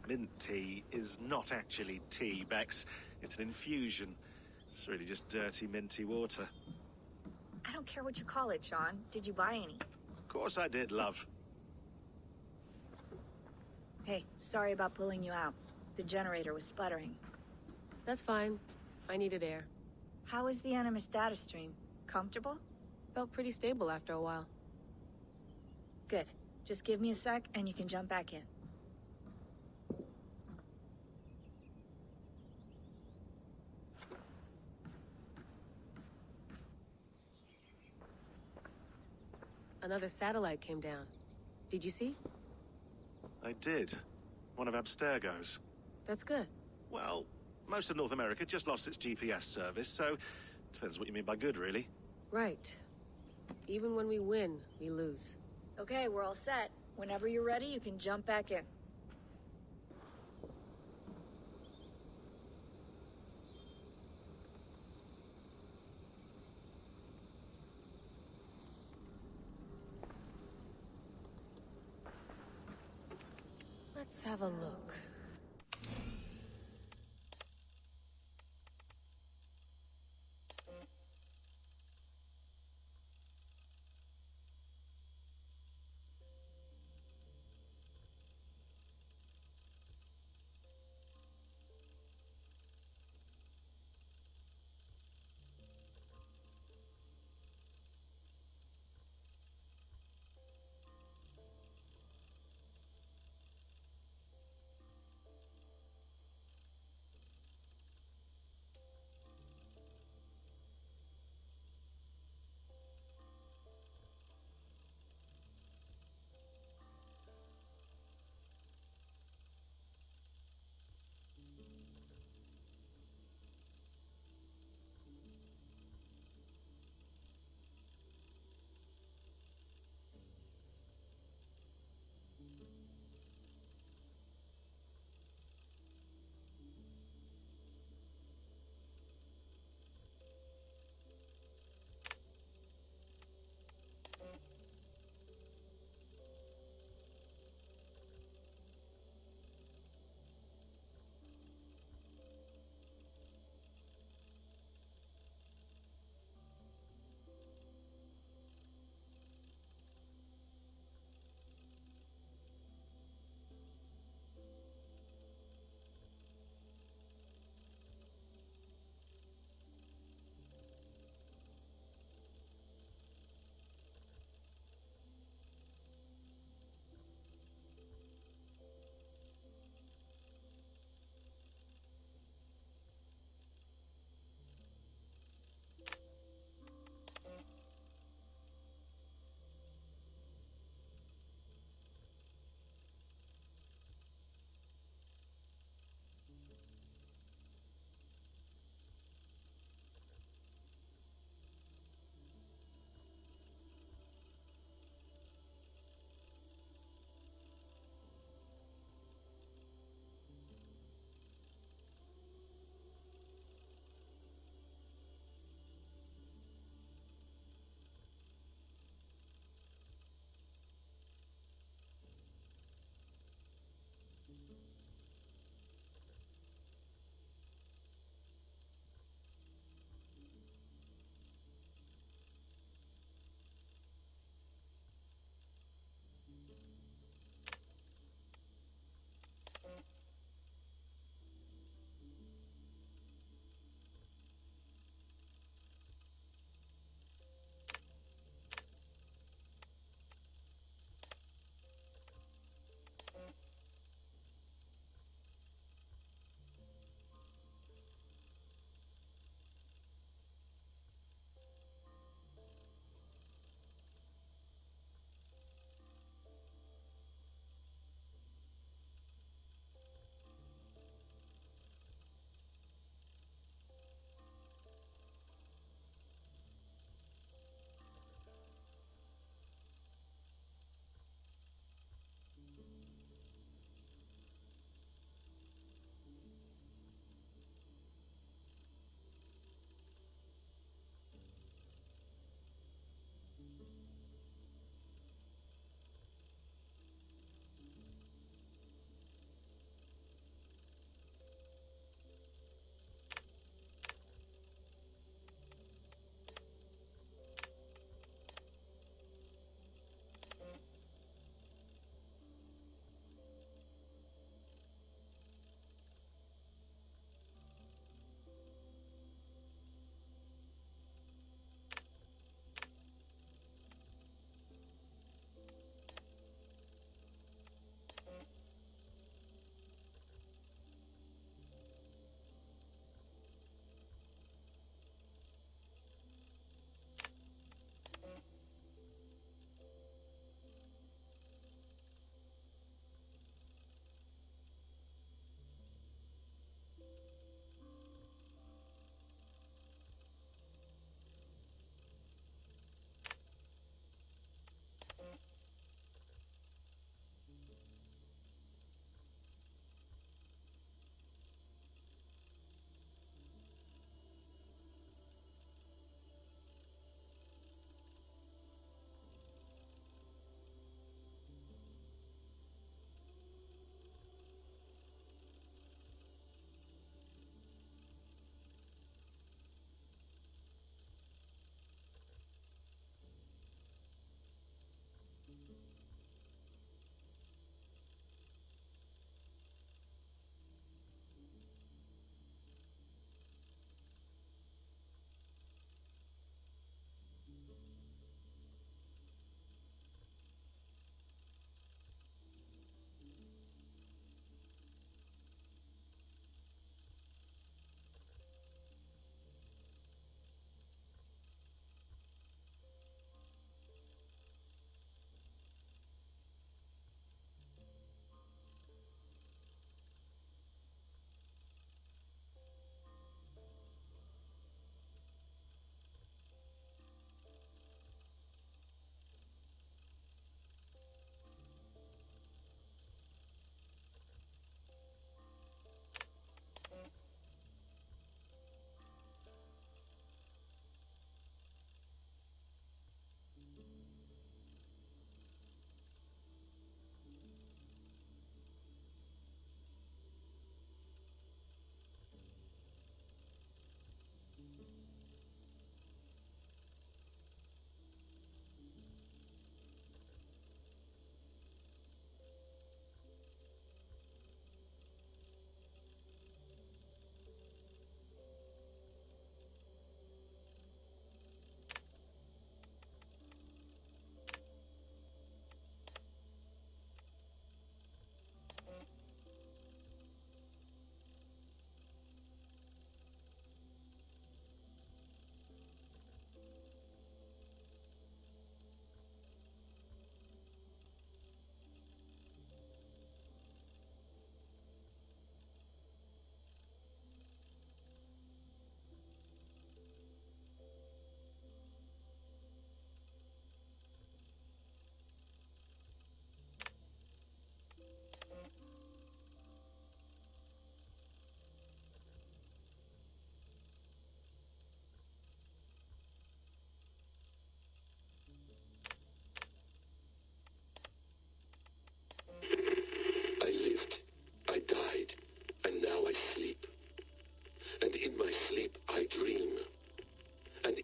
Speaker 11: Mint tea is not actually tea, Bex. It's an infusion. It's really just dirty, minty water.
Speaker 12: I don't care what you call it, Sean. Did you buy any?
Speaker 11: Of course I did, love.
Speaker 12: Hey, sorry about pulling you out. The generator was sputtering.
Speaker 23: That's fine. I needed air.
Speaker 12: How is the Animus data stream? Comfortable?
Speaker 23: Felt pretty stable after a while.
Speaker 12: Good. Just give me a sec and you can jump back in.
Speaker 23: Another satellite came down. Did you see?
Speaker 11: I did. One of Abstergo's.
Speaker 23: That's good.
Speaker 11: Well, most of North America just lost its GPS service, so depends what you mean by good, really.
Speaker 23: Right. Even when we win, we lose.
Speaker 12: Okay, we're all set. Whenever you're ready, you can jump back in.
Speaker 23: Let's have a look.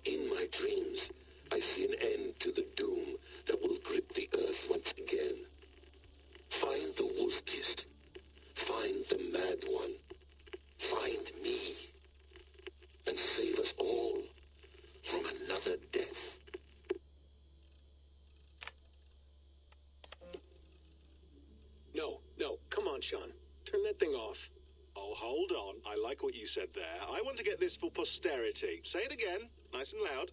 Speaker 13: In my dreams, I see an end to the doom that will grip the earth once again. Find the wolf-kissed. Find the mad one. Find me. And save us all from another death.
Speaker 15: No, come on, Sean. Turn that thing off.
Speaker 11: Oh, hold on. I like what you said there. I want to get this for posterity. Say it again, nice and loud.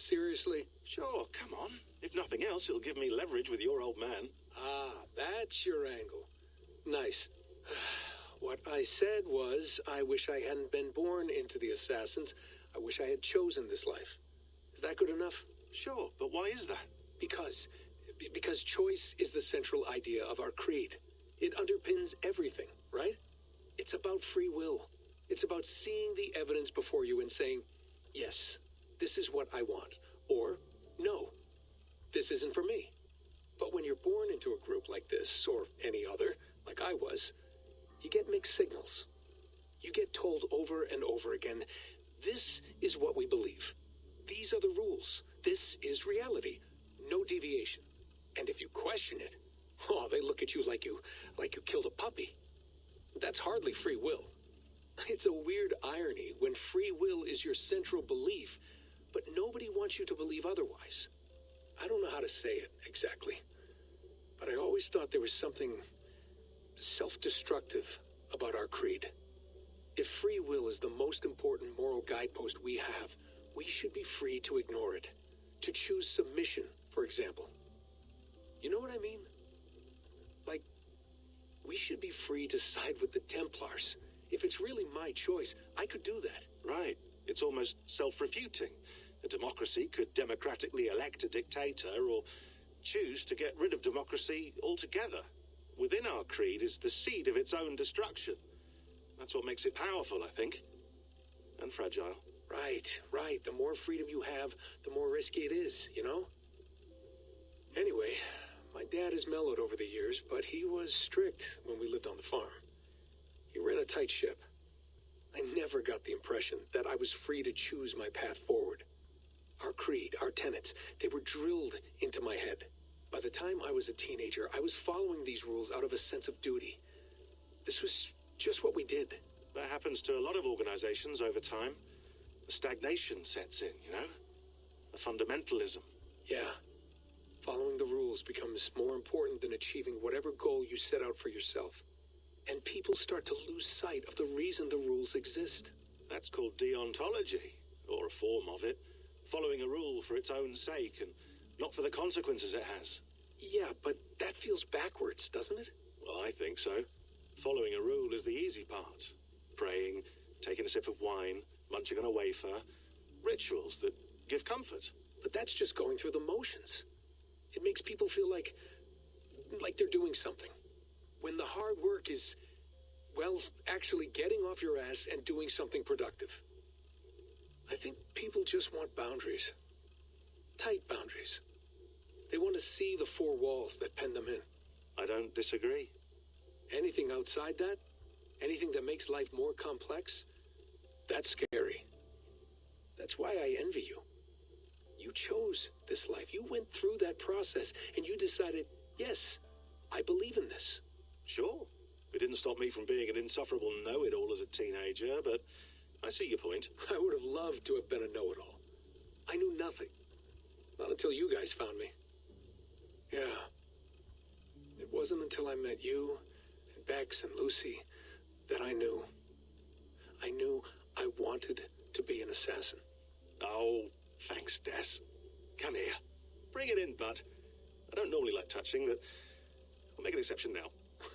Speaker 15: Seriously?
Speaker 11: Sure, come on. If nothing else, it'll give me leverage with your old man.
Speaker 15: Ah, that's your angle. Nice. What I said was, I wish I hadn't been born into the Assassins. I wish I had chosen this life. Is that good enough?
Speaker 11: Sure, but why is that?
Speaker 15: Because choice is the central idea of our creed. It underpins everything, right? It's about free will. It's about seeing the evidence before you and saying, yes, this is what I want. Or, no, this isn't for me. But when you're born into a group like this, or any other, like I was, you get mixed signals. You get told over and over again, this is what we believe. These are the rules. This is reality. No deviation. And if you question it, oh, they look at you like you killed a puppy. That's hardly free will. It's a weird irony when free will is your central belief, but nobody wants you to believe otherwise. I don't know how to say it exactly, but I always thought there was something self-destructive about our creed. If free will is the most important moral guidepost we have, we should be free to ignore it. To choose submission, for example. You know what I mean? Like, we should be free to side with the Templars. If it's really my choice, I could do that.
Speaker 11: Right. It's almost self-refuting. A democracy could democratically elect a dictator or choose to get rid of democracy altogether. Within our creed is the seed of its own destruction. That's what makes it powerful, I think. And fragile.
Speaker 15: Right. The more freedom you have, the more risky it is, you know? Anyway, my dad has mellowed over the years, but he was strict when we lived on the farm. He ran a tight ship. I never got the impression that I was free to choose my path forward. Our creed, our tenets, they were drilled into my head. By the time I was a teenager, I was following these rules out of a sense of duty. This was just what we did.
Speaker 11: That happens to a lot of organizations over time. The stagnation sets in, you know? The fundamentalism.
Speaker 15: Yeah. Following the rules becomes more important than achieving whatever goal you set out for yourself. And people start to lose sight of the reason the rules exist.
Speaker 11: That's called deontology, or a form of it. Following a rule for its own sake, and not for the consequences it has.
Speaker 15: Yeah, but that feels backwards, doesn't it?
Speaker 11: Well, I think so. Following a rule is the easy part. Praying, taking a sip of wine, munching on a wafer. Rituals that give comfort.
Speaker 15: But that's just going through the motions. It makes people feel like they're doing something. When the hard work is, well, actually getting off your ass and doing something productive. I think people just want boundaries. Tight boundaries. They want to see the four walls that pen them in.
Speaker 11: I don't disagree.
Speaker 15: Anything outside that, anything that makes life more complex, that's scary. That's why I envy you. You chose this life. You went through that process, and you decided, yes, I believe in this.
Speaker 11: Sure. It didn't stop me from being an insufferable know-it-all as a teenager, but I see your point.
Speaker 15: I would have loved to have been a know-it-all. I knew nothing. Not until you guys found me. Yeah. It wasn't until I met you, and Bex, and Lucy, that I knew. I knew I wanted to be an assassin.
Speaker 11: Oh, thanks, Des. Come here. Bring it in, bud. I don't normally like touching, but I'll make an exception now.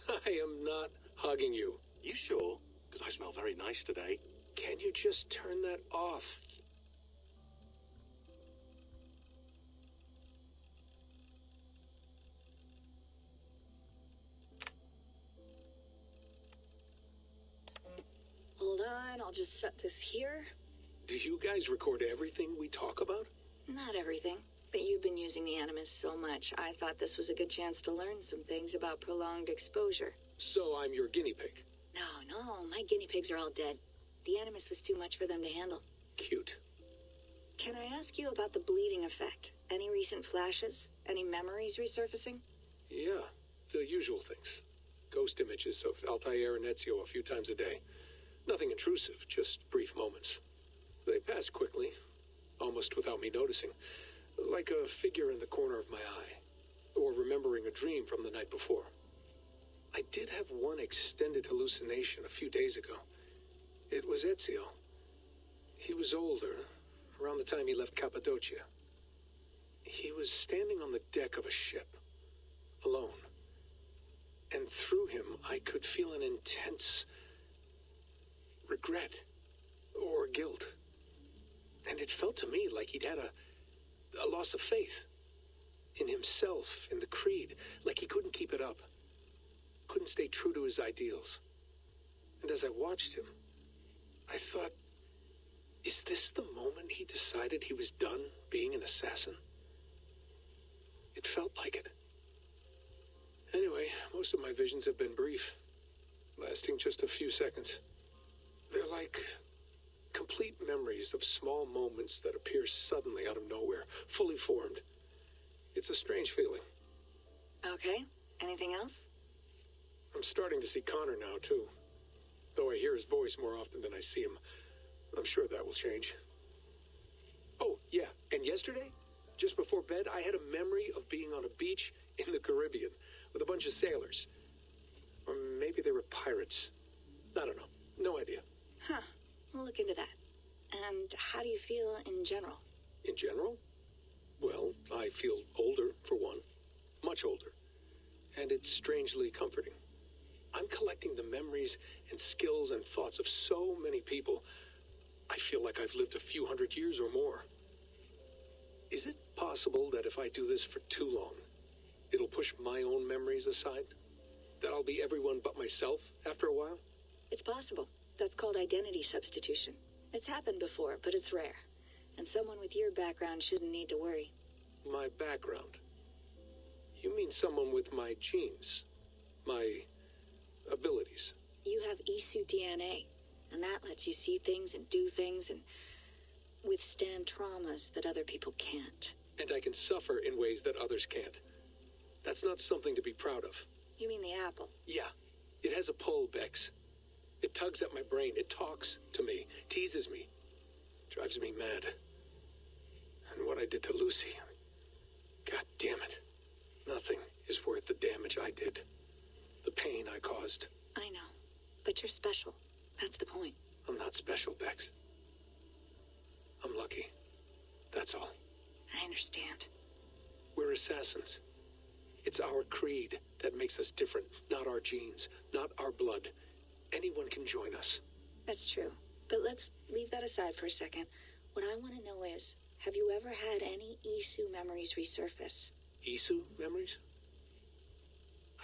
Speaker 15: I am not hugging you.
Speaker 11: You sure? Because I smell very nice today.
Speaker 15: Can you just turn that off?
Speaker 12: Hold on, I'll just set this here.
Speaker 15: Do you guys record everything we talk about?
Speaker 12: Not everything, but you've been using the Animus so much, I thought this was a good chance to learn some things about prolonged exposure.
Speaker 15: So I'm your guinea pig?
Speaker 12: No, my guinea pigs are all dead. The Animus was too much for them to handle.
Speaker 15: Cute.
Speaker 12: Can I ask you about the bleeding effect? Any recent flashes? Any memories resurfacing?
Speaker 15: Yeah, the usual things. Ghost images of Altair and Ezio a few times a day. Nothing intrusive, just brief moments. They pass quickly, almost without me noticing. Like a figure in the corner of my eye. Or remembering a dream from the night before. I did have one extended hallucination a few days ago. It was Ezio. He was older, around the time he left Cappadocia. He was standing on the deck of a ship, alone. And through him, I could feel an intense regret or guilt. And it felt to me like he'd had a loss of faith in himself, in the creed, like he couldn't keep it up, couldn't stay true to his ideals. And as I watched him, I thought, is this the moment he decided he was done being an assassin? It felt like it. Anyway, most of my visions have been brief, lasting just a few seconds. They're like complete memories of small moments that appear suddenly out of nowhere, fully formed. It's a strange feeling.
Speaker 12: Okay. Anything else?
Speaker 15: I'm starting to see Connor now, too. Though I hear his voice more often than I see him. I'm sure that will change. Oh, yeah, and yesterday, just before bed, I had a memory of being on a beach in the Caribbean with a bunch of sailors. Or maybe they were pirates. I don't know. No idea.
Speaker 12: Huh. We'll look into that. And how do you feel in general?
Speaker 15: In general? Well, I feel older, for one. Much older. And it's strangely comforting. I'm collecting the memories and skills and thoughts of so many people. I feel like I've lived a few hundred years or more. Is it possible that if I do this for too long, it'll push my own memories aside? That I'll be everyone but myself after a while?
Speaker 12: It's possible. That's called identity substitution. It's happened before, but it's rare. And someone with your background shouldn't need to worry.
Speaker 15: My background? You mean someone with my genes? My abilities?
Speaker 12: You have Isu DNA, and that lets you see things and do things and withstand traumas that other people can't.
Speaker 15: And I can suffer in ways that others can't. That's not something to be proud of.
Speaker 12: You mean the apple?
Speaker 15: Yeah. It has a pull, Bex. It tugs at my brain. It talks to me. Teases me. Drives me mad. And what I did to Lucy... God damn it. Nothing is worth the damage I did. The pain I caused.
Speaker 12: I know. But you're special. That's the point.
Speaker 15: I'm not special, Bex. I'm lucky. That's all.
Speaker 12: I understand.
Speaker 15: We're assassins. It's our creed that makes us different, not our genes, not our blood. Anyone can join us.
Speaker 12: That's true. But let's leave that aside for a second. What I want to know is, have you ever had any Isu memories resurface?
Speaker 15: Isu memories?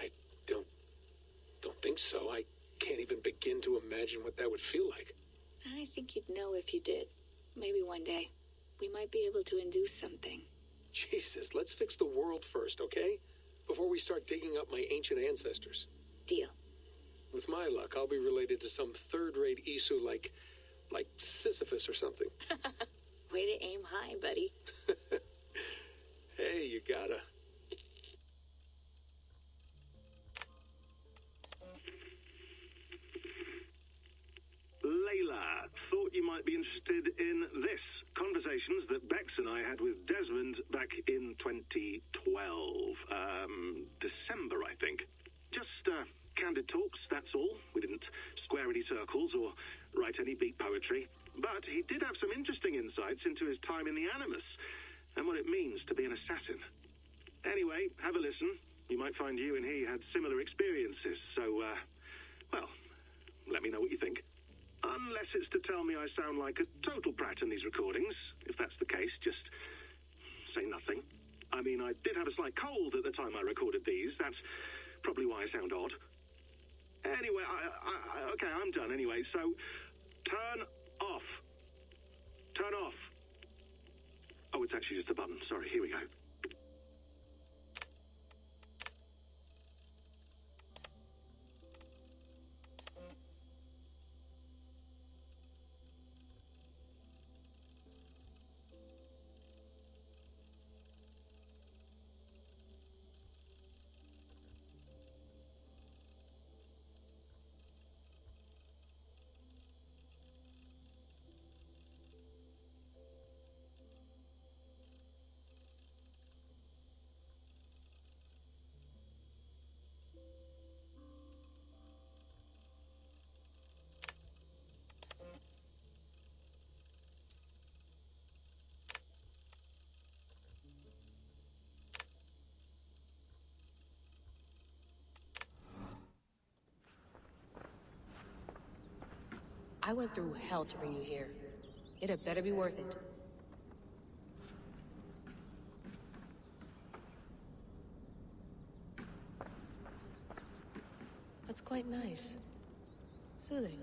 Speaker 15: I don't think so. I can't even begin to imagine what that would feel like.
Speaker 12: I think you'd know if you did. Maybe one day. We might be able to induce something.
Speaker 15: Jesus, let's fix the world first, okay? Before we start digging up my ancient ancestors.
Speaker 12: Deal.
Speaker 15: With my luck, I'll be related to some third-rate Isu like Sisyphus or something.
Speaker 12: Way to aim high, buddy.
Speaker 15: Hey, you gotta.
Speaker 11: Layla, thought you might be interested in this. Conversations that Bex and I had with Desmond back in 2012. December, I think. Just candid talks, that's all. We didn't square any circles or write any beat poetry. But he did have some interesting insights into his time in the Animus and what it means to be an assassin. Anyway, have a listen. You might find you and he had similar experiences. So, well, let me know what you think. Unless it's to tell me I sound like a total brat in these recordings. If that's the case, just say nothing. I mean, I did have a slight cold at the time I recorded these. That's probably why I sound odd. Anyway, okay, I'm done anyway. So, turn off. Turn off. Oh, it's actually just a button. Sorry, here we go.
Speaker 23: I went through hell to bring you here. It had better be worth it. That's quite nice. Soothing.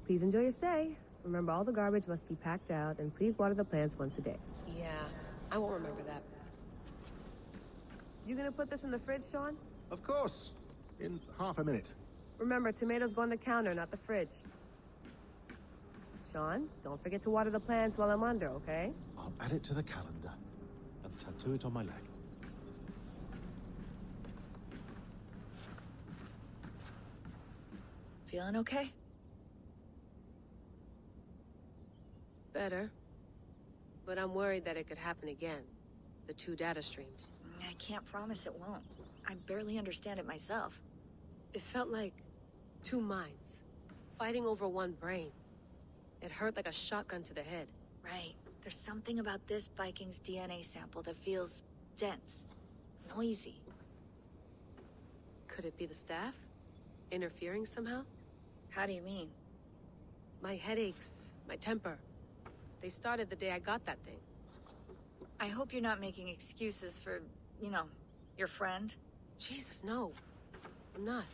Speaker 1: Please enjoy your stay. Remember, all the garbage must be packed out, and please water the plants once a day.
Speaker 23: Yeah, I won't remember that.
Speaker 1: You gonna put this in the fridge, Sean?
Speaker 3: Of course. In half a minute.
Speaker 1: Remember, tomatoes go on the counter, not the fridge. Sean, don't forget to water the plants while I'm under, okay?
Speaker 3: I'll add it to the calendar and tattoo it on my leg.
Speaker 12: Feeling okay?
Speaker 23: Better. But I'm worried that it could happen again. The 2 data streams.
Speaker 12: I can't promise it won't. I barely understand it myself.
Speaker 23: It felt like 2 minds, fighting over 1 brain. It hurt like a shotgun to the head.
Speaker 12: Right. There's something about this Viking's DNA sample that feels dense, noisy.
Speaker 23: Could it be the staff? Interfering somehow?
Speaker 12: How do you mean?
Speaker 23: My headaches, my temper. They started the day I got that thing.
Speaker 12: I hope you're not making excuses for, your friend.
Speaker 23: Jesus, no. I'm not.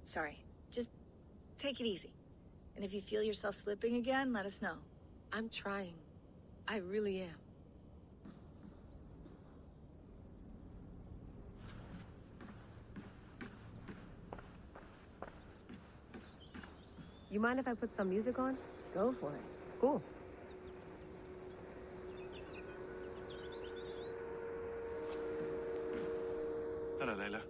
Speaker 12: Sorry. Just take it easy. And if you feel yourself slipping again, let us know.
Speaker 23: I'm trying. I really am.
Speaker 1: You mind if I put some music on?
Speaker 12: Go for it.
Speaker 1: Cool.
Speaker 11: Hello, Layla.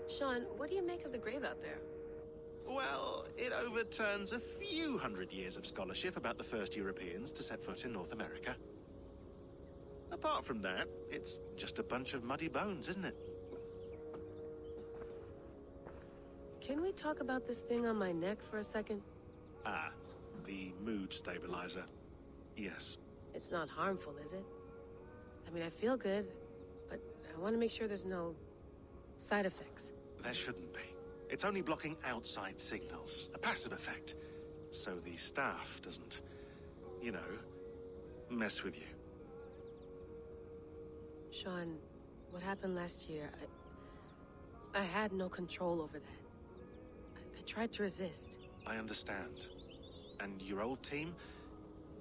Speaker 23: Sean, what do you make of the grave out there?
Speaker 11: Well, it overturns a few hundred years of scholarship about the first Europeans to set foot in North America. Apart from that, it's just a bunch of muddy bones, isn't it?
Speaker 23: Can we talk about this thing on my neck for a second?
Speaker 11: Ah, the mood stabilizer. Yes.
Speaker 23: It's not harmful, is it? I mean, I feel good, but I want to make sure there's no side effects.
Speaker 11: There shouldn't be. It's only blocking outside signals, a passive effect, so the staff doesn't, mess with you.
Speaker 23: Sean, what happened last year, I had no control over that. I tried to resist.
Speaker 11: I understand. And your old team,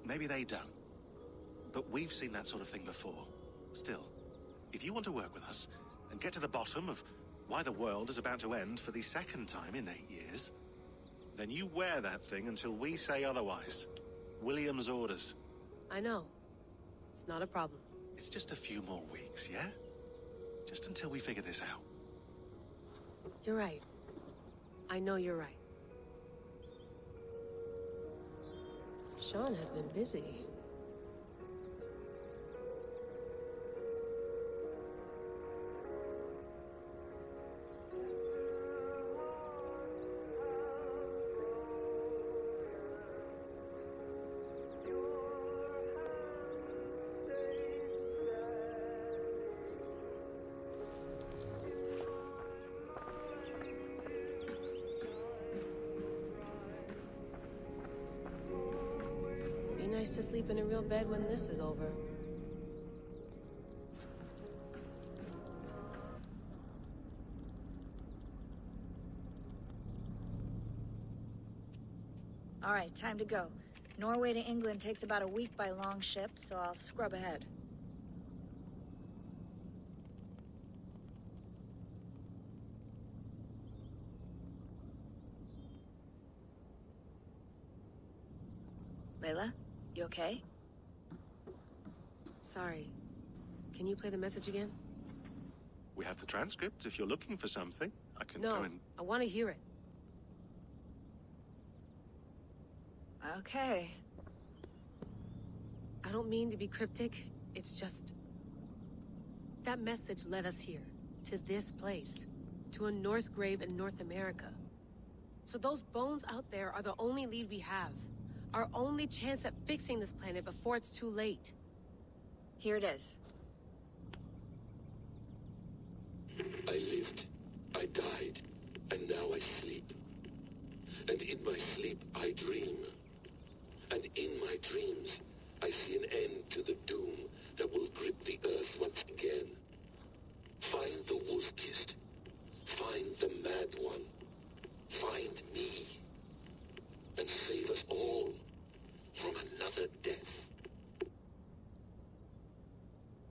Speaker 11: maybe they don't. But we've seen that sort of thing before. Still, if you want to work with us and get to the bottom of why the world is about to end for the 2nd time in 8 years, then you wear that thing until we say otherwise. William's orders.
Speaker 23: I know. It's not a problem.
Speaker 11: It's just a few more weeks, yeah? Just until we figure this out.
Speaker 23: You're right. I know you're right. Sean has been busy. Nice to sleep in a real bed when this is over.
Speaker 12: All right, time to go. Norway to England takes about a week by long ship, so I'll scrub ahead. Layla? You okay?
Speaker 23: Sorry. Can you play the message again?
Speaker 11: We have the transcript. If you're looking for something, I can
Speaker 23: No,
Speaker 11: go and...
Speaker 23: I want to hear it.
Speaker 12: Okay.
Speaker 23: I don't mean to be cryptic. It's just... that message led us here. To this place. To a Norse grave in North America. So those bones out there are the only lead we have. Our only chance at fixing this planet before it's too late.
Speaker 12: Here it is.
Speaker 13: how I sleep. And in my sleep, I dream. And in my dreams, I see an end to the doom that will grip the earth once again. Find the wolf-kissed. Find the mad one. Find me. And save us all from another death.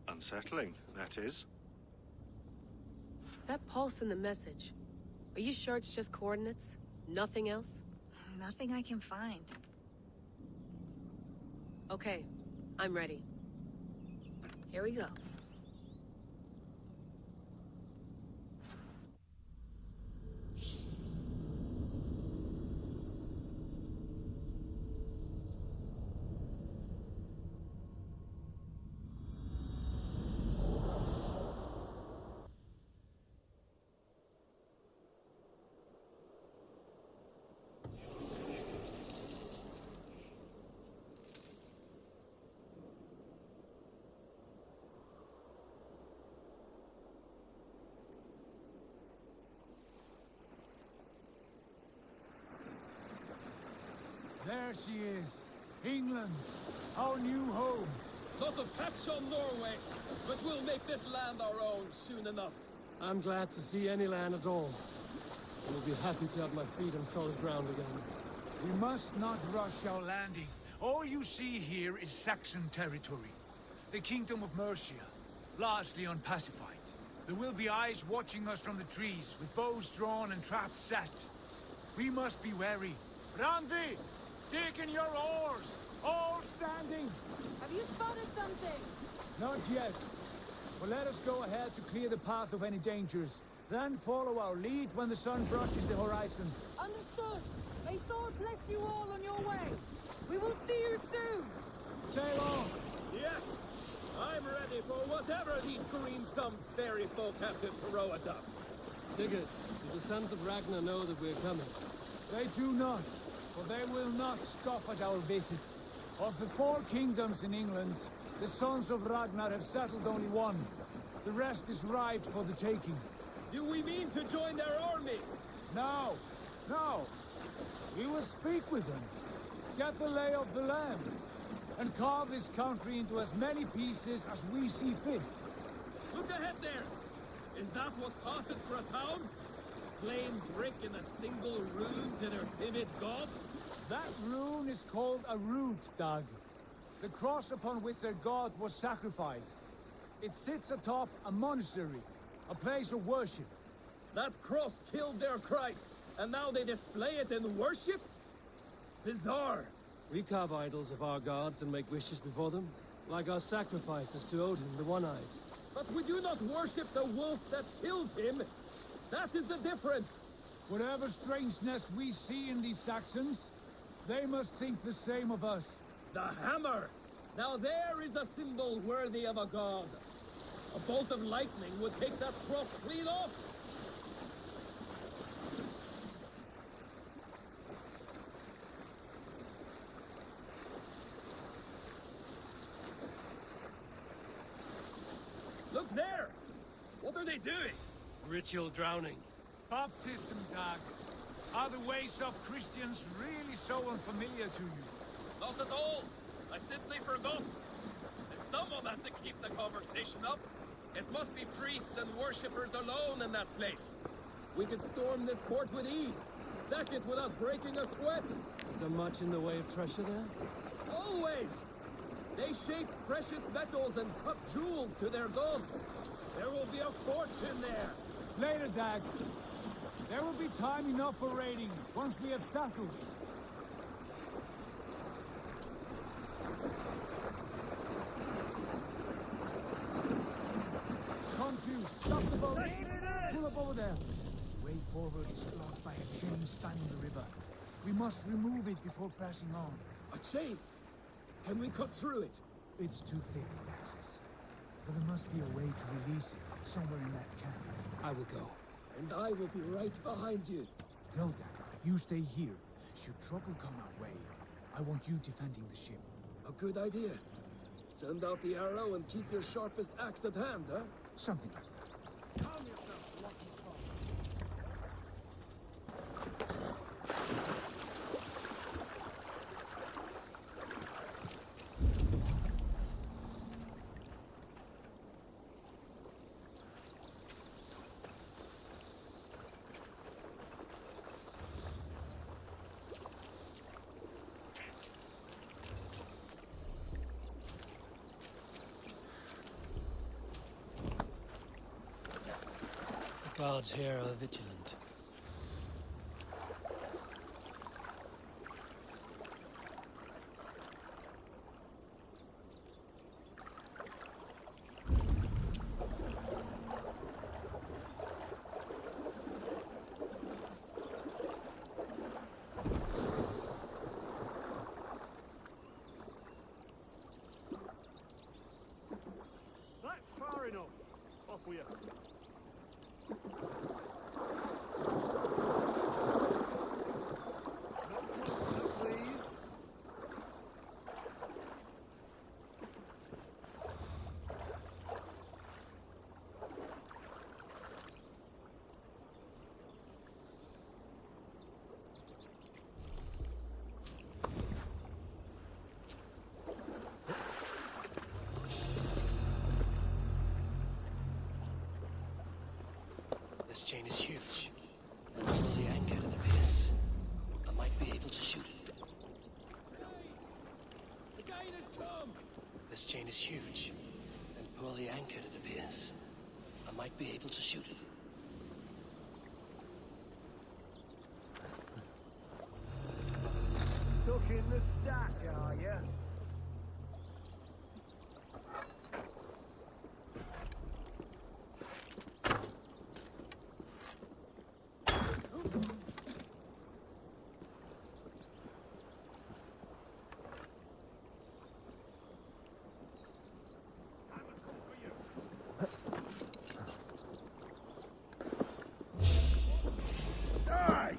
Speaker 11: Unsettling, that is.
Speaker 1: That pulse in the message. Are you sure it's just coordinates? Nothing else?
Speaker 16: Nothing I can find.
Speaker 1: Okay, I'm ready. Here we go.
Speaker 10: There she is. England, our new home.
Speaker 18: Not a patch on Norway, but we'll make this land our own soon enough.
Speaker 5: I'm glad to see any land at all. I will be happy to have my feet on solid ground again.
Speaker 10: We must not rush our landing. All you see here is Saxon territory. The Kingdom of Mercia, largely unpacified. There will be eyes watching us from the trees, with bows drawn and traps set. We must be wary. Randi! Dig in your oars! All standing!
Speaker 4: Have you spotted something?
Speaker 10: Not yet. But let us go ahead to clear the path of any dangers. Then follow our lead when the sun brushes the horizon.
Speaker 4: Understood! May Thor bless you all on your way! We will see you soon!
Speaker 10: Sail on!
Speaker 18: Yes! I'm ready for whatever these green-thumbed fairy folk have to throw at us.
Speaker 5: Sigurd, do the sons of Ragnar know that we're coming?
Speaker 10: They do not, for they will not scoff at our visit. Of the 4 kingdoms in England, the sons of Ragnar have settled only one. The rest is ripe for the taking.
Speaker 18: Do we mean to join their army?
Speaker 10: No, no. We will speak with them, get the lay of the land, and carve this country into as many pieces as we see fit.
Speaker 18: Look ahead there! Is that what passes for a town? Plain brick in a single rune to their timid god?
Speaker 10: That rune is called a root, Doug. The cross upon which their god was sacrificed. It sits atop a monastery, a place of worship.
Speaker 18: That cross killed their Christ, and now they display it in worship? Bizarre.
Speaker 5: We carve idols of our gods and make wishes before them, like our sacrifices to Odin, the One-Eyed.
Speaker 18: But we do not worship the wolf that kills him. That is the difference.
Speaker 10: Whatever strangeness we see in these Saxons, they must think the same of us.
Speaker 18: The hammer! Now there is a symbol worthy of a god. A bolt of lightning would take that cross clean off. Look there! What are they doing?
Speaker 2: Ritual drowning.
Speaker 10: Baptism, Doug. Are the ways of Christians really so unfamiliar to you?
Speaker 18: Not at all. I simply forgot. And someone has to keep the conversation up. It must be priests and worshippers alone in that place. We could storm this port with ease. Sack it without breaking a sweat.
Speaker 5: Is there much in the way of treasure there?
Speaker 18: Always! They shape precious metals and cut jewels to their gods. There will be a fortune there.
Speaker 10: Later, Dag. There will be time enough for raiding, once we have settled. Come to, stop the boats. Pull up over there. Way forward is blocked by a chain spanning the river. We must remove it before passing on.
Speaker 18: A chain? Can we cut through it?
Speaker 10: It's too thick for access. But there must be a way to release it, somewhere in that camp.
Speaker 5: I will go.
Speaker 18: And I will be right behind you.
Speaker 10: No, Dad. You stay here. Should trouble come our way, I want you defending the ship.
Speaker 18: A good idea. Send out the arrow and keep your sharpest axe at hand, huh?
Speaker 10: Something like that. Calm yourself, Lucky
Speaker 2: guards here are vigilant.
Speaker 3: That's far enough. Off we are. Not closer, please.
Speaker 2: This chain is huge. And fully anchored, it appears. I might be able to shoot it.
Speaker 18: The guide has come!
Speaker 2: This chain is huge. And poorly anchored, it appears. I might be able to shoot it.
Speaker 10: Stuck in the stack, are ya?
Speaker 3: Die!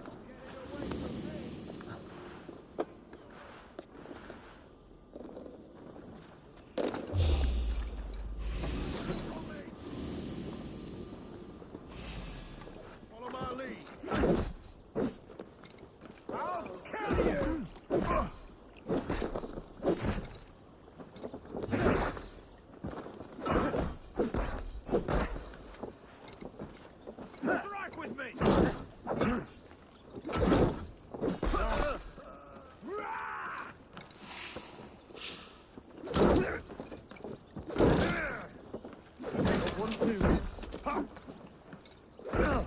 Speaker 3: Follow my lead. I'll kill you! Strike with me! One, two. Ha! Hell.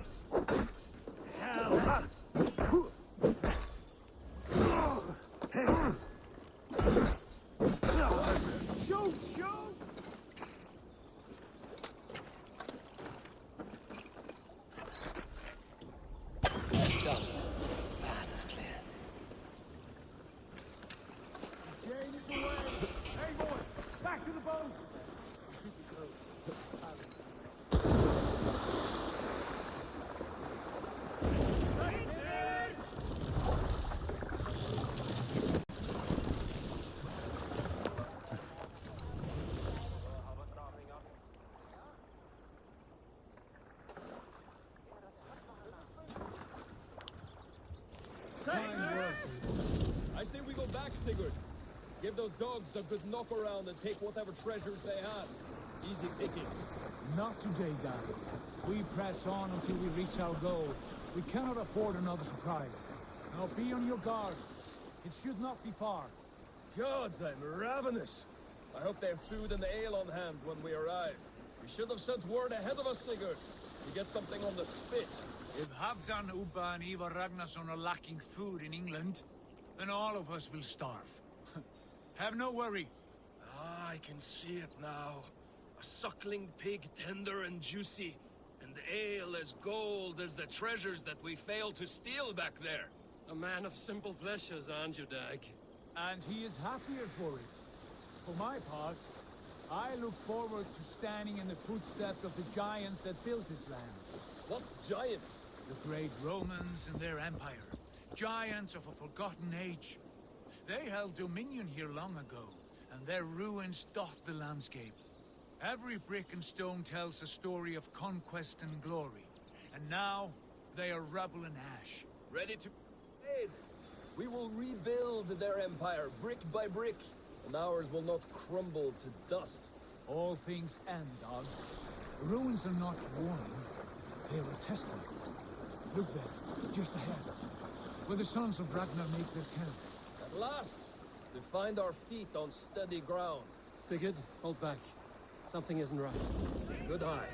Speaker 3: Shoot, shoot!
Speaker 2: Done. Path is clear.
Speaker 10: Jane is away! Hey, boy! Back to the boat!
Speaker 18: I say we go back, Sigurd. Give those dogs a good knock around and take whatever treasures they have. Easy pickings.
Speaker 10: Not today, Dad. We press on until we reach our goal. We cannot afford another surprise. Now be on your guard. It should not be far.
Speaker 18: Gods, I'm ravenous. I hope they have food and ale on hand when we arrive. We should have sent word ahead of us, Sigurd. To get something on the spit.
Speaker 10: If Halfdan, Ubba and Ivar Ragnarsson are lacking food in England, then all of us will starve. Have no worry.
Speaker 18: Ah, I can see it now. A suckling pig, tender and juicy. And ale as gold as the treasures that we failed to steal back there. A man of simple pleasures, aren't you, Dag?
Speaker 10: And he is happier for it. For my part, I look forward to standing in the footsteps of the giants that built this land.
Speaker 18: What giants?
Speaker 10: The great Romans and their empire. Giants of a forgotten age. They held dominion here long ago, and their ruins dot the landscape. Every brick and stone tells a story of conquest and glory. And now, they are rubble and ash.
Speaker 18: Ready to aid. We will rebuild their empire brick by brick, and ours will not crumble to dust.
Speaker 10: All things end, Dog. The ruins are not warning. They are a testament. Look there, just ahead, where the sons of Ragnar make their camp.
Speaker 18: At last, we find our feet on steady ground.
Speaker 5: Sigurd, hold back. Something isn't right.
Speaker 18: Good eye.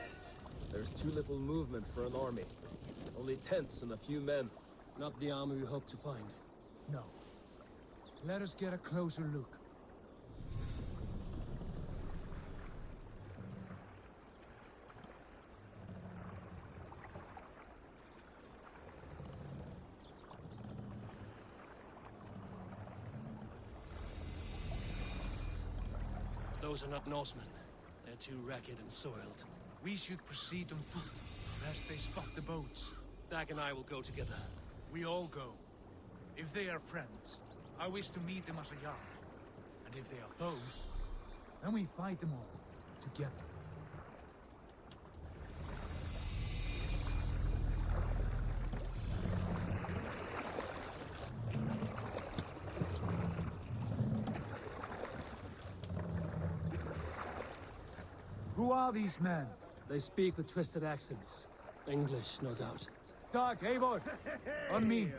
Speaker 18: There's too little movement for an army. Only tents and a few men.
Speaker 5: Not the army we hope to find.
Speaker 10: No. Let us get a closer look.
Speaker 2: Those are not Norsemen. They're too ragged and soiled.
Speaker 10: We should proceed on foot, lest they spot the boats.
Speaker 2: Dag and I will go together.
Speaker 10: We all go. If they are friends, I wish to meet them as a Jarl. And if they are foes, then we fight them all, together. Who are these men?
Speaker 5: They speak with twisted accents. English, no doubt.
Speaker 10: Dag, Eivor! On me!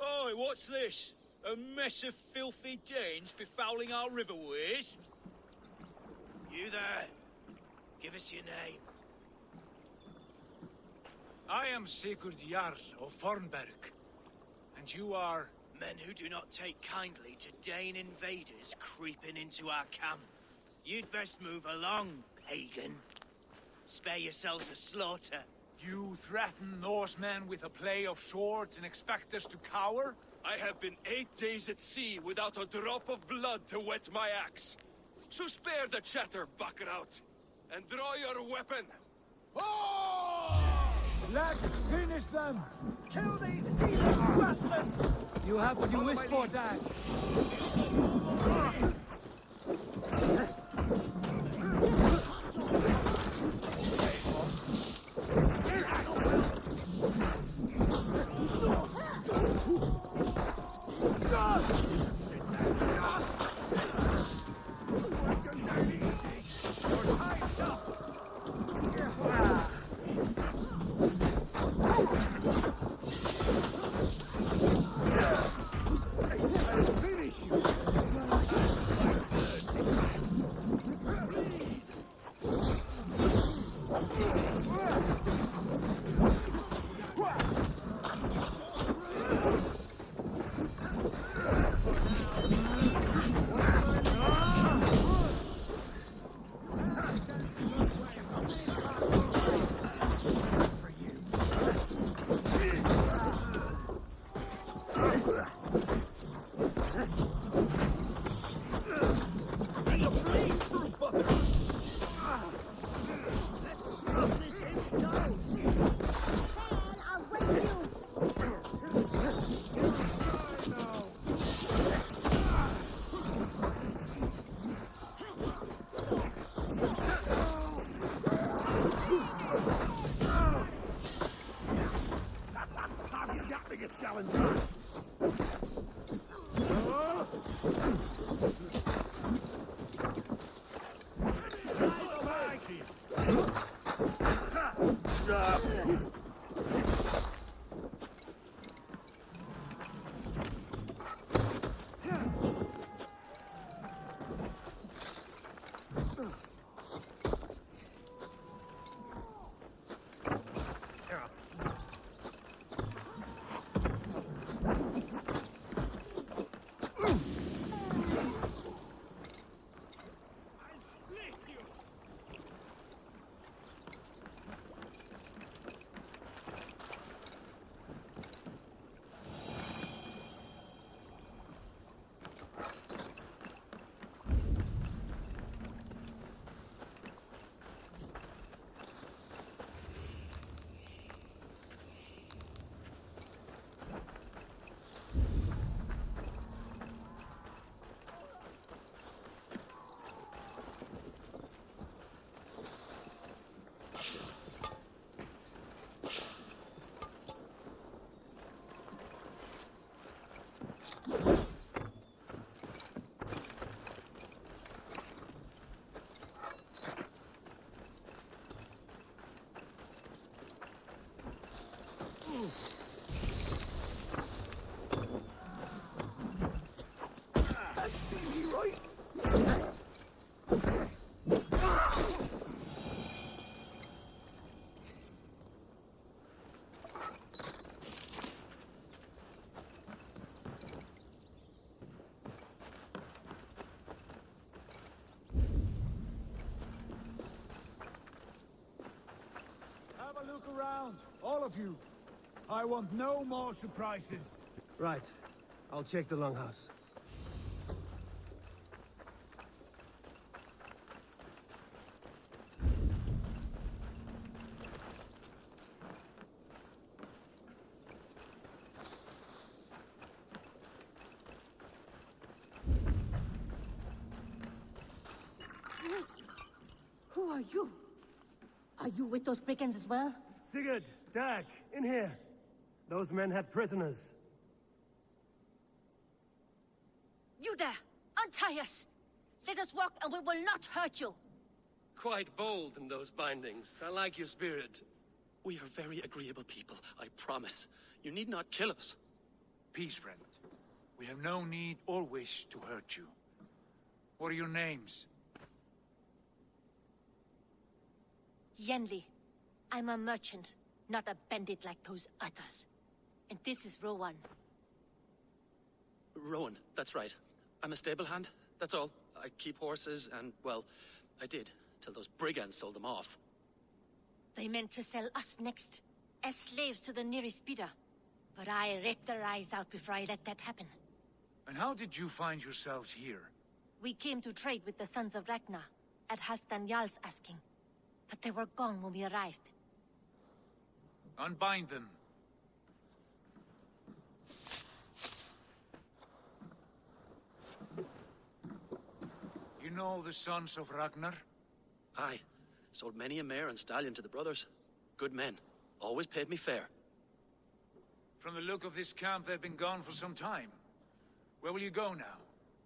Speaker 7: Oi, what's this? A mess of filthy Danes befouling our riverways? You there. Give us your name.
Speaker 10: I am Sigurd Jarl of Fornberg. And you are...
Speaker 7: Men who do not take kindly to Dane invaders creeping into our camp. You'd best move along, pagan. Spare yourselves a slaughter.
Speaker 10: You threaten Norsemen with a play of swords and expect us to cower?
Speaker 7: I have been 8 days at sea without a drop of blood to wet my axe. So spare the chatter, Buckerout, and draw your weapon.
Speaker 10: Let's finish them!
Speaker 3: Kill these evil bastards!
Speaker 10: You have what you wish for, Dad. around, all of you. I want no more surprises.
Speaker 5: Right. I'll check the longhouse.
Speaker 4: Who are you? Are you with those brigands as well?
Speaker 5: Sigurd, Dag, in here. Those men had prisoners.
Speaker 4: You there! Untie us! Let us walk and we will not hurt you!
Speaker 2: Quite bold in those bindings. I like your spirit.
Speaker 6: We are very agreeable people, I promise. You need not kill us.
Speaker 10: Peace, friend. We have no need or wish to hurt you. What are your names?
Speaker 4: Yenli. I'm a merchant, not a bandit like those others. And this is Rowan.
Speaker 6: Rowan, that's right. I'm a stable hand, that's all. I keep horses and, well, I did, till those brigands sold them off.
Speaker 4: They meant to sell us next, as slaves to the nearest bidder. But I raked their eyes out before I let that happen.
Speaker 10: And how did you find yourselves here?
Speaker 4: We came to trade with the Sons of Ragnar, at Halfdan Jarl's asking. But they were gone when we arrived.
Speaker 10: Unbind them. You know the Sons of Ragnar?
Speaker 6: Aye. Sold many a mare and stallion to the brothers. Good men. Always paid me fair.
Speaker 10: From the look of this camp, they've been gone for some time. Where will you go now?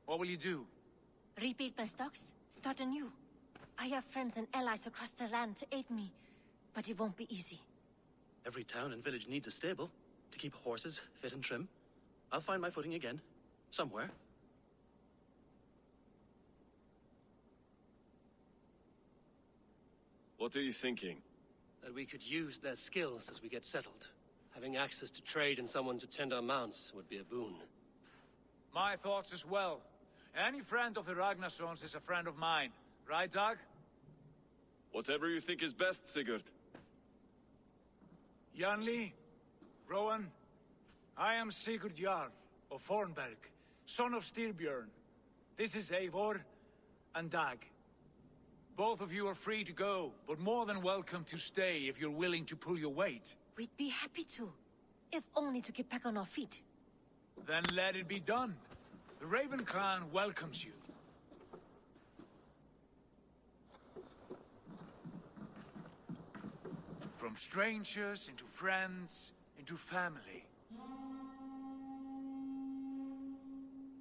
Speaker 10: What will you do?
Speaker 4: Rebuild my stocks, start anew. I have friends and allies across the land to aid me, but it won't be easy.
Speaker 6: Every town and village needs a stable to keep horses fit and trim. I'll find my footing again. Somewhere.
Speaker 20: What are you thinking?
Speaker 2: That we could use their skills as we get settled. Having access to trade and someone to tend our mounts would be a boon.
Speaker 10: My thoughts as well. Any friend of the Ragnarsons is a friend of mine. Right, Dag?
Speaker 20: Whatever you think is best, Sigurd.
Speaker 10: Janli, Rowan, I am Sigurd Jarl of Fornberg, son of Styrbjörn. This is Eivor and Dag. Both of you are free to go, but more than welcome to stay if you're willing to pull your weight.
Speaker 4: We'd be happy to, if only to get back on our feet.
Speaker 10: Then let it be done. The Raven clan welcomes you. From strangers into friends, into family.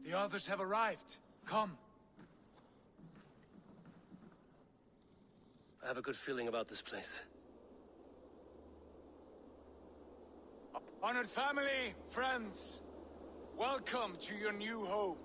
Speaker 10: The others have arrived. Come.
Speaker 2: I have a good feeling about this place.
Speaker 10: Honored family, friends, welcome to your new home.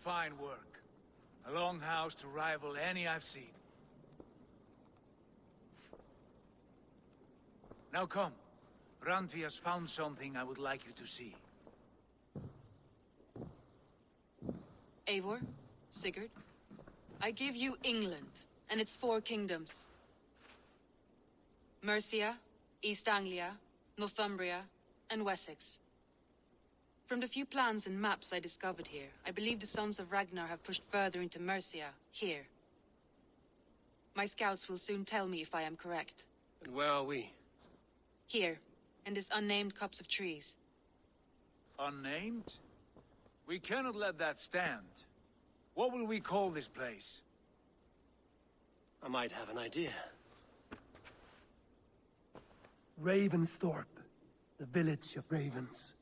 Speaker 10: Fine work. A longhouse to rival any I've seen. Now come. Randvi has found something I would like you to see.
Speaker 14: Eivor, Sigurd, I give you England and its 4 kingdoms. Mercia, East Anglia, Northumbria, and Wessex. From the few plans and maps I discovered here, I believe the Sons of Ragnar have pushed further into Mercia, here. My scouts will soon tell me if I am correct.
Speaker 2: And where are we?
Speaker 14: Here, in this unnamed copse of trees.
Speaker 10: Unnamed? We cannot let that stand. What will we call this place?
Speaker 2: I might have an idea.
Speaker 5: Ravensthorpe. The village of ravens.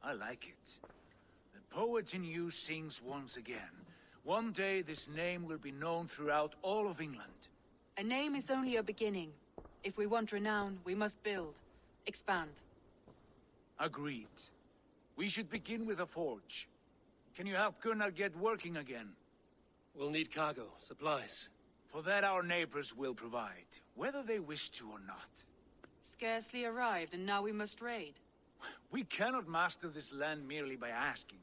Speaker 10: I like it. The poet in you sings once again. One day this name will be known throughout all of England.
Speaker 14: A name is only a beginning. If we want renown, we must build. Expand.
Speaker 10: Agreed. We should begin with a forge. Can you help Gunnar get working again?
Speaker 2: We'll need cargo, supplies.
Speaker 10: For that our neighbors will provide, whether they wish to or not.
Speaker 14: Scarcely arrived, and now we must raid.
Speaker 10: We cannot master this land merely by asking.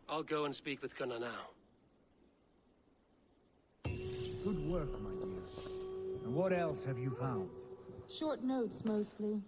Speaker 2: I'll go and speak with Gunnar now.
Speaker 9: Good work, my dear. And what else have you found?
Speaker 19: Short notes, mostly.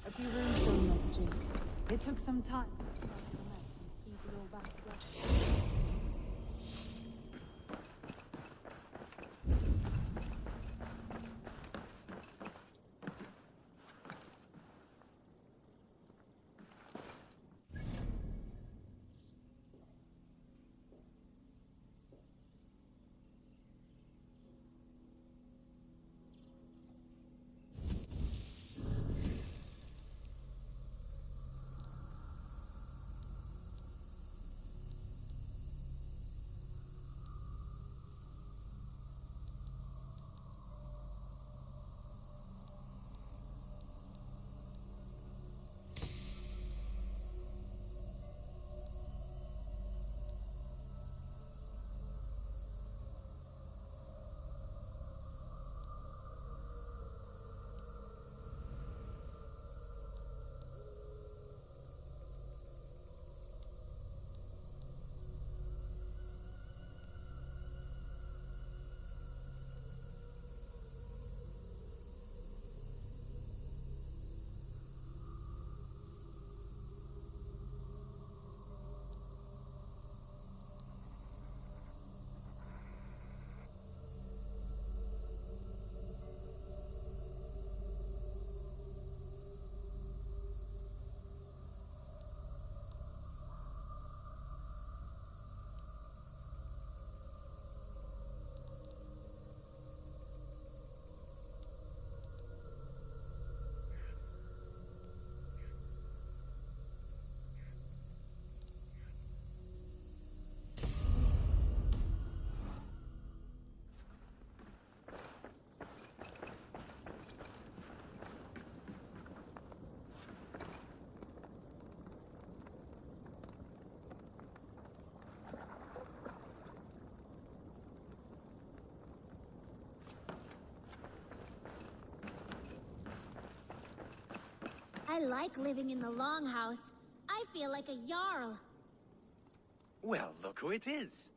Speaker 19: A few runestone messages. It took some time. Feed it all back together.
Speaker 17: I like living in the Longhouse. I feel like a Jarl.
Speaker 2: Well, look who it is.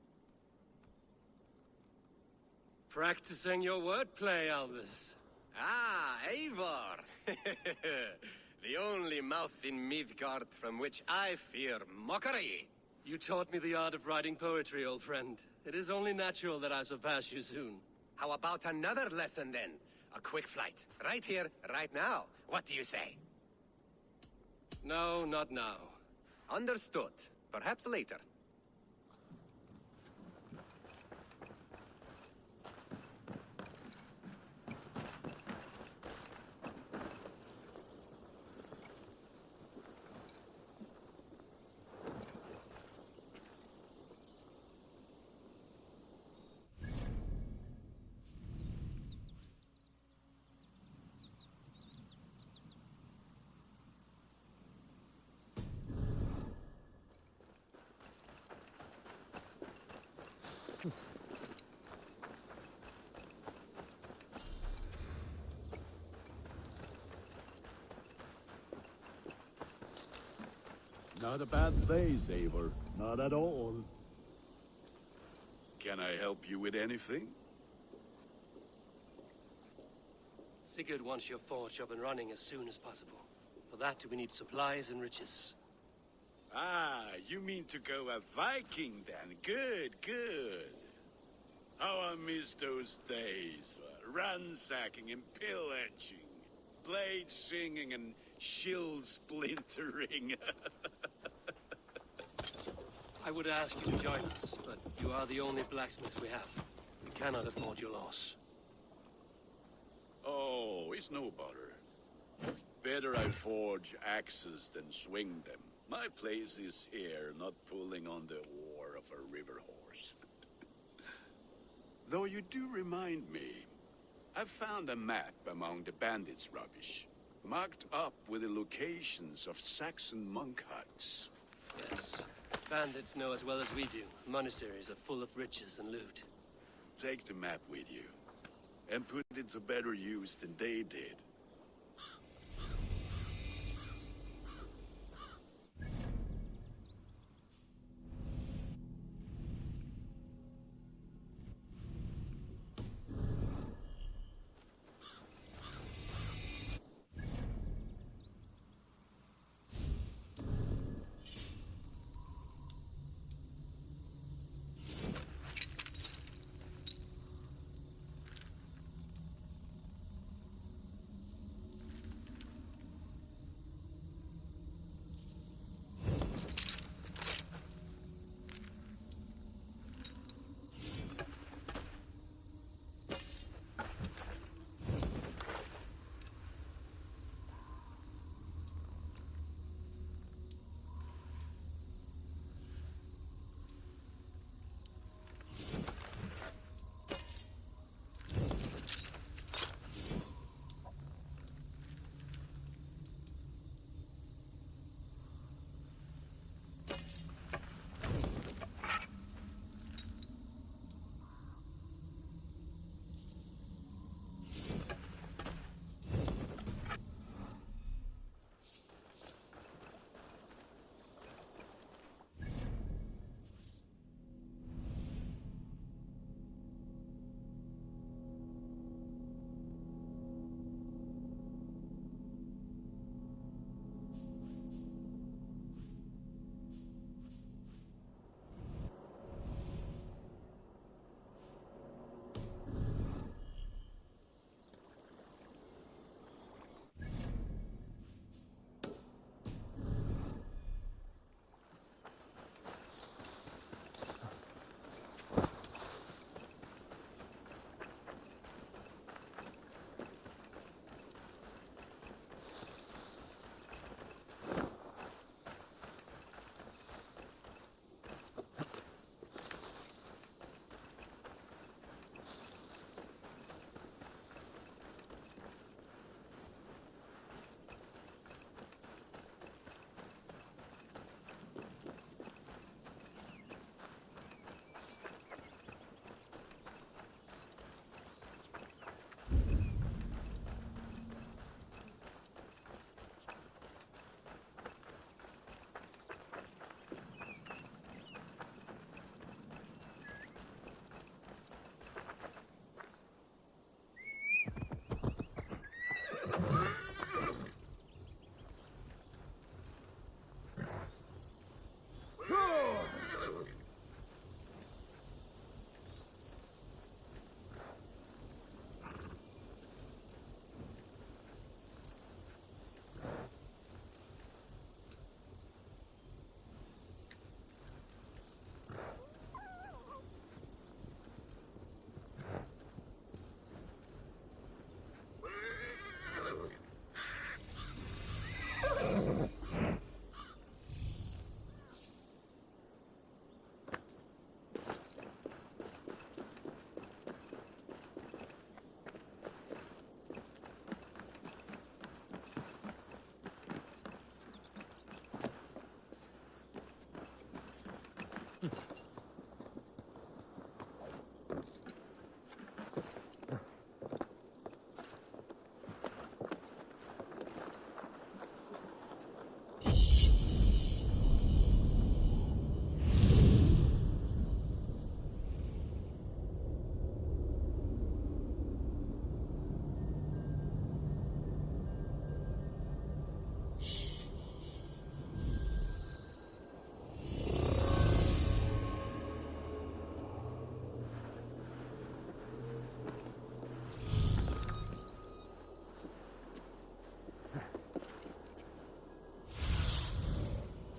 Speaker 2: Practicing your wordplay, Albus.
Speaker 21: Ah, Eivor! The only mouth in Midgard from which I fear mockery.
Speaker 2: You taught me the art of writing poetry, old friend. It is only natural that I surpass you soon.
Speaker 21: How about another lesson, then? A quick flight. Right here, right now. What do you say?
Speaker 2: No, not now.
Speaker 21: Understood. Perhaps later.
Speaker 22: Not a bad place, Eivor. Not at all. Can I help you with anything?
Speaker 2: Sigurd wants your forge up and running as soon as possible. For that, we need supplies and riches.
Speaker 22: Ah, you mean to go a Viking then? Good, good. How I miss those days. Ransacking and pillaging. Blade singing and shield splintering.
Speaker 2: I would ask you to join us, but you are the only blacksmith we have. We cannot afford your loss.
Speaker 22: Oh, it's no bother. Better I forge axes than swing them. My place is here, not pulling on the oar of a river horse. Though you do remind me, I've found a map among the bandits' rubbish, marked up with the locations of Saxon monk huts.
Speaker 2: Yes. Bandits know as well as we do. Monasteries are full of riches and loot.
Speaker 22: Take the map with you, and put it to better use than they did.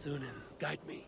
Speaker 2: Sunan, guide me.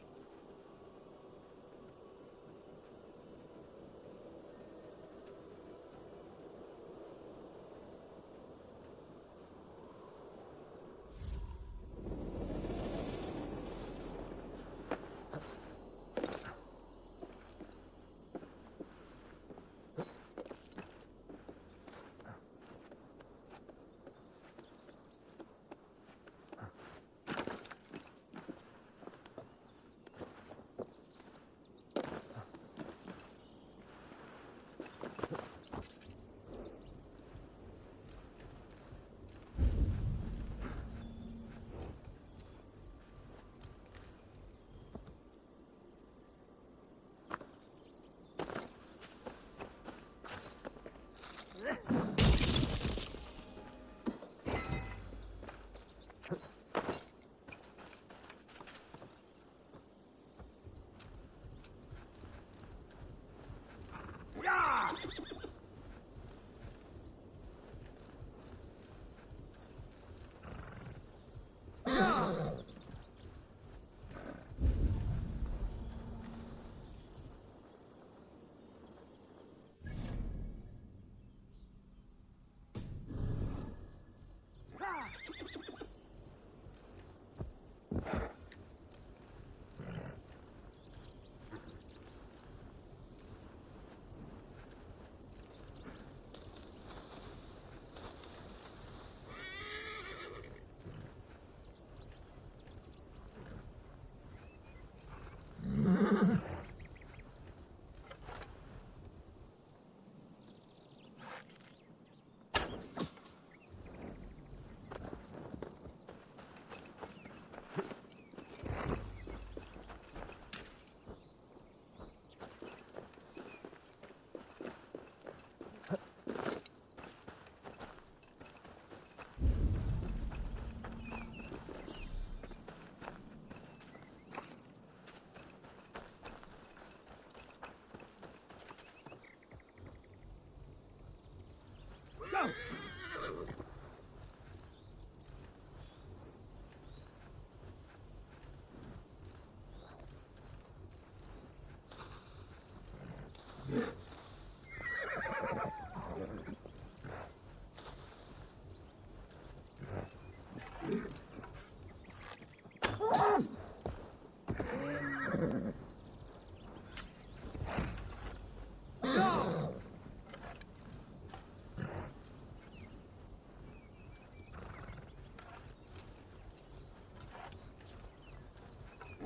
Speaker 5: Go!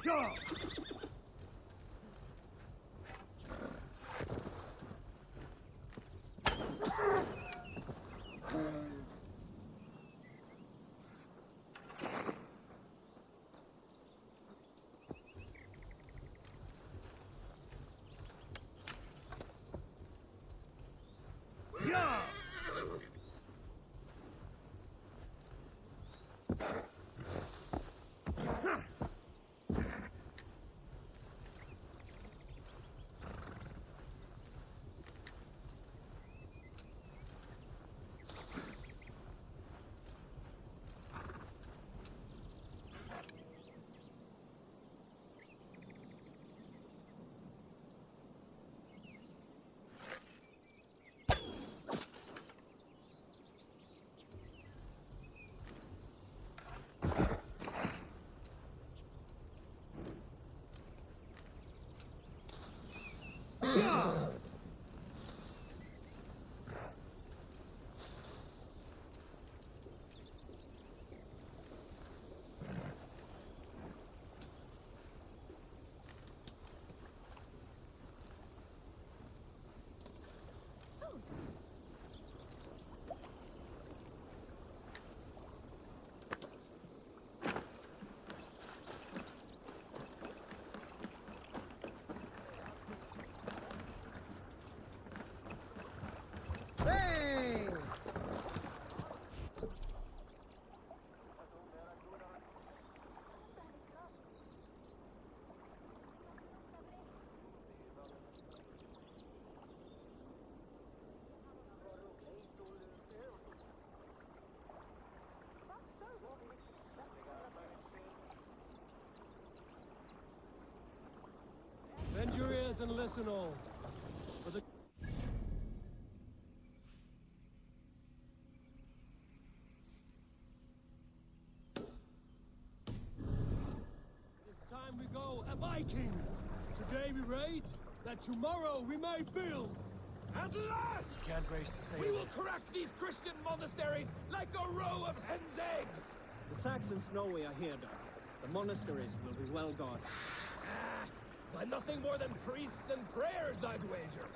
Speaker 5: Go! Useless and all. But the... It's time we go a Viking. Today we raid, that tomorrow we may build.
Speaker 10: At last!
Speaker 5: You can't raise the sail.
Speaker 10: We will crack these Christian monasteries like a row of hen's eggs!
Speaker 8: The Saxons know we are here, though. The monasteries will be well guarded.
Speaker 10: By nothing more than priests and prayers, I'd wager.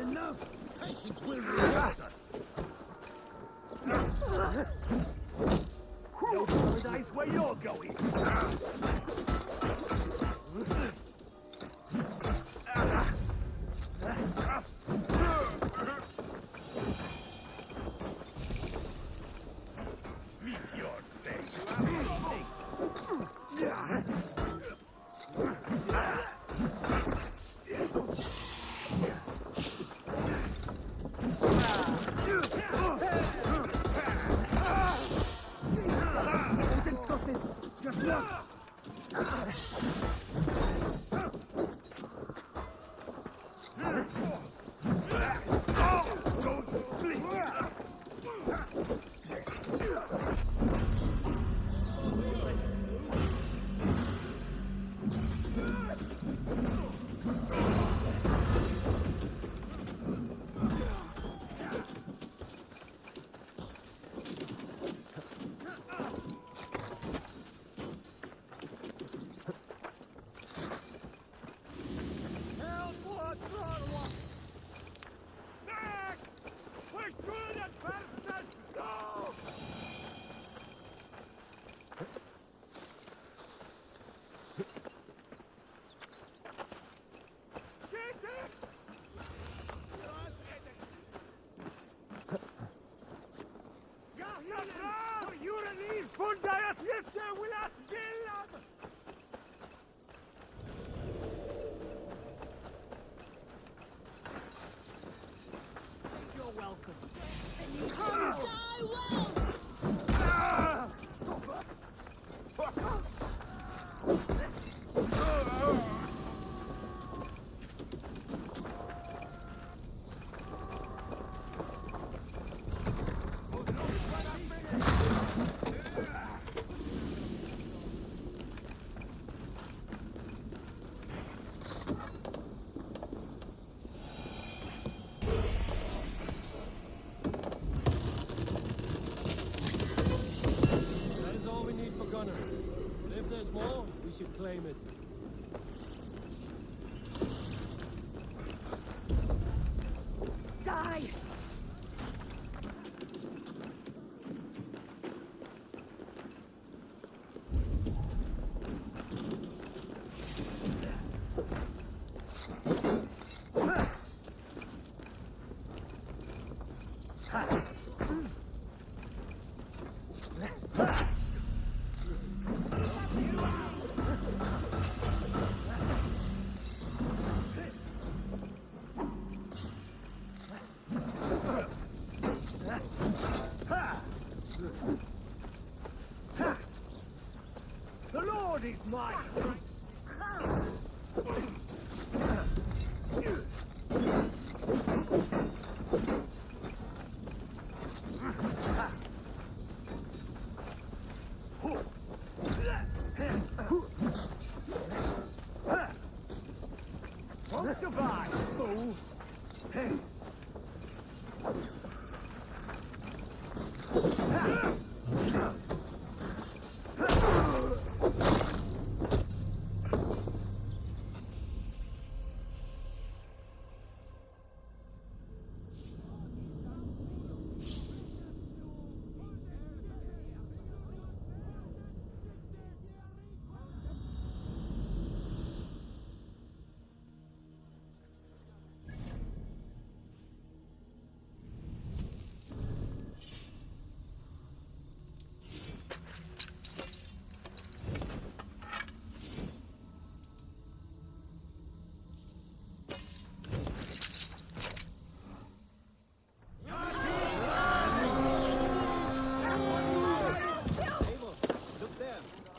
Speaker 5: Enough! Patience will reward us!
Speaker 10: No paradise where you're going! Meet your fate!
Speaker 5: You're welcome. That is all we need for Gunner. But if there's more, we should claim it.
Speaker 4: Die!
Speaker 10: The Lord is my strength!
Speaker 7: You'll survive, fool! Hey!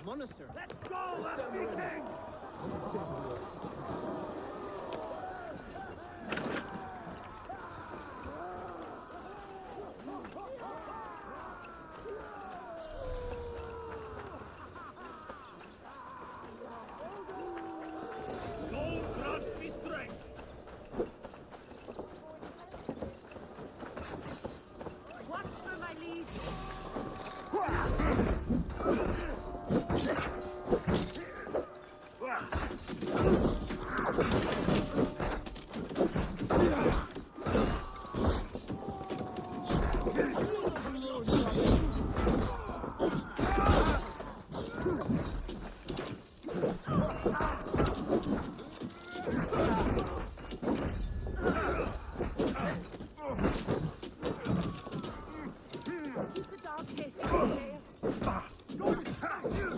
Speaker 8: Monastery.
Speaker 7: Let's go, Viking! Gold grant me strength!
Speaker 4: Watch for my lead. Keep the dog chasing you.
Speaker 7: Going to smash you!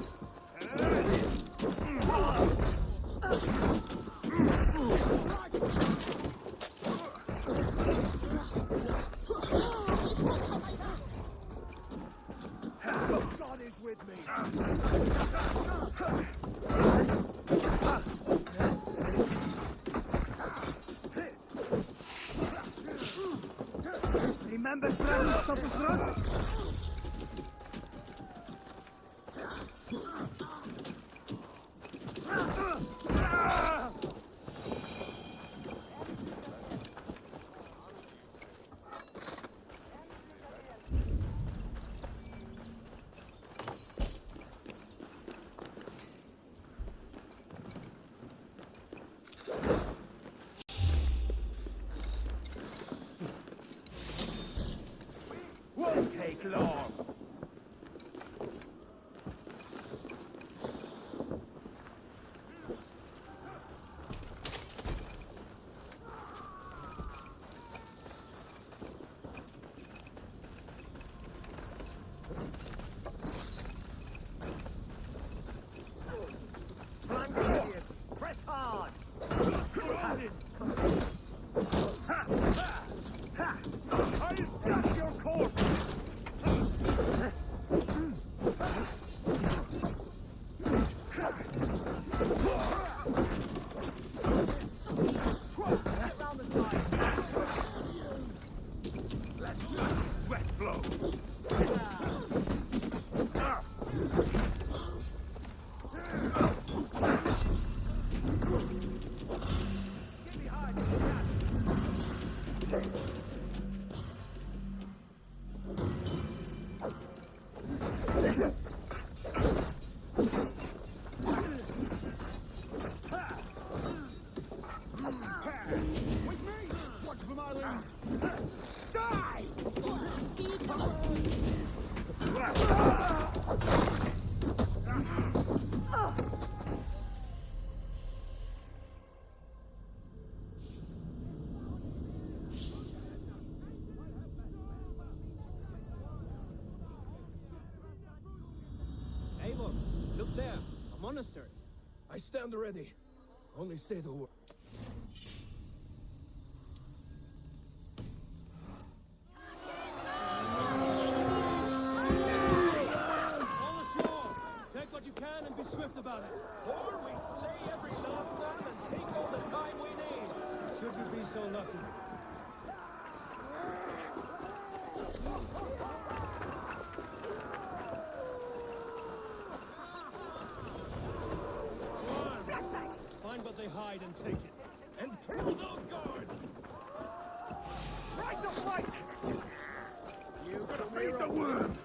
Speaker 7: God is with me. Remember Travis Stoppenfrost? Won't take long. Flank warriors, press hard. Ha! Ha! Ha! I'll gut your corpse. Get round the side. Let sweat flow. Get behind me, with me! Watch for my lead! Die!
Speaker 8: Eivor, look there. A monastery.
Speaker 5: I stand ready. Only say the word. All ashore! Take what you can and be swift about it. Or we slay every last man and take all the time we need. Should you be so lucky. Find what they hide and take it. And kill those guards! Try to flank!
Speaker 3: You gotta feed the worms!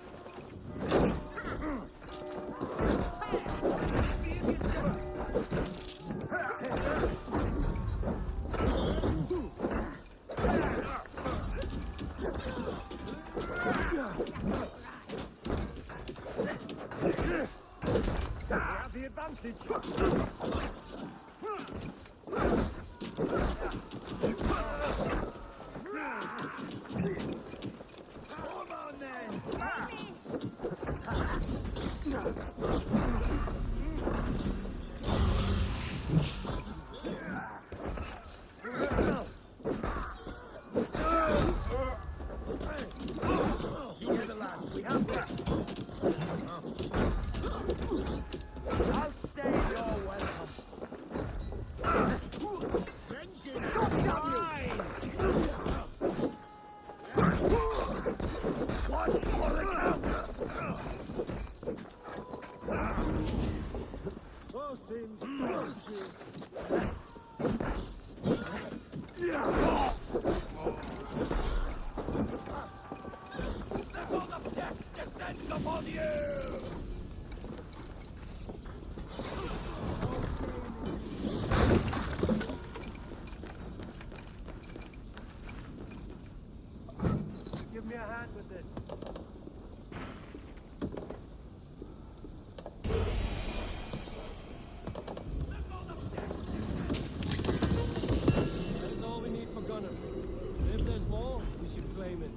Speaker 5: We have the advantage. Come on, then!
Speaker 3: Together, lads, we have this.
Speaker 5: I'll stay your welcome.
Speaker 3: Vengeance! Watch for the counter!
Speaker 8: Both in
Speaker 5: The god of death descends upon you! Give me a hand with this. That is all we need for Gunner. If there's more, we should claim it.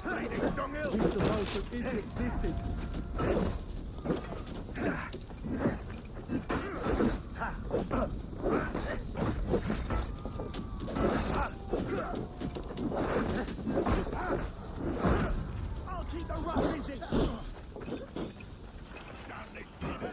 Speaker 3: Hiding dunghill!
Speaker 8: Keep the house of Egypt busy.
Speaker 3: I'll keep the rough busy! Damn, they see me!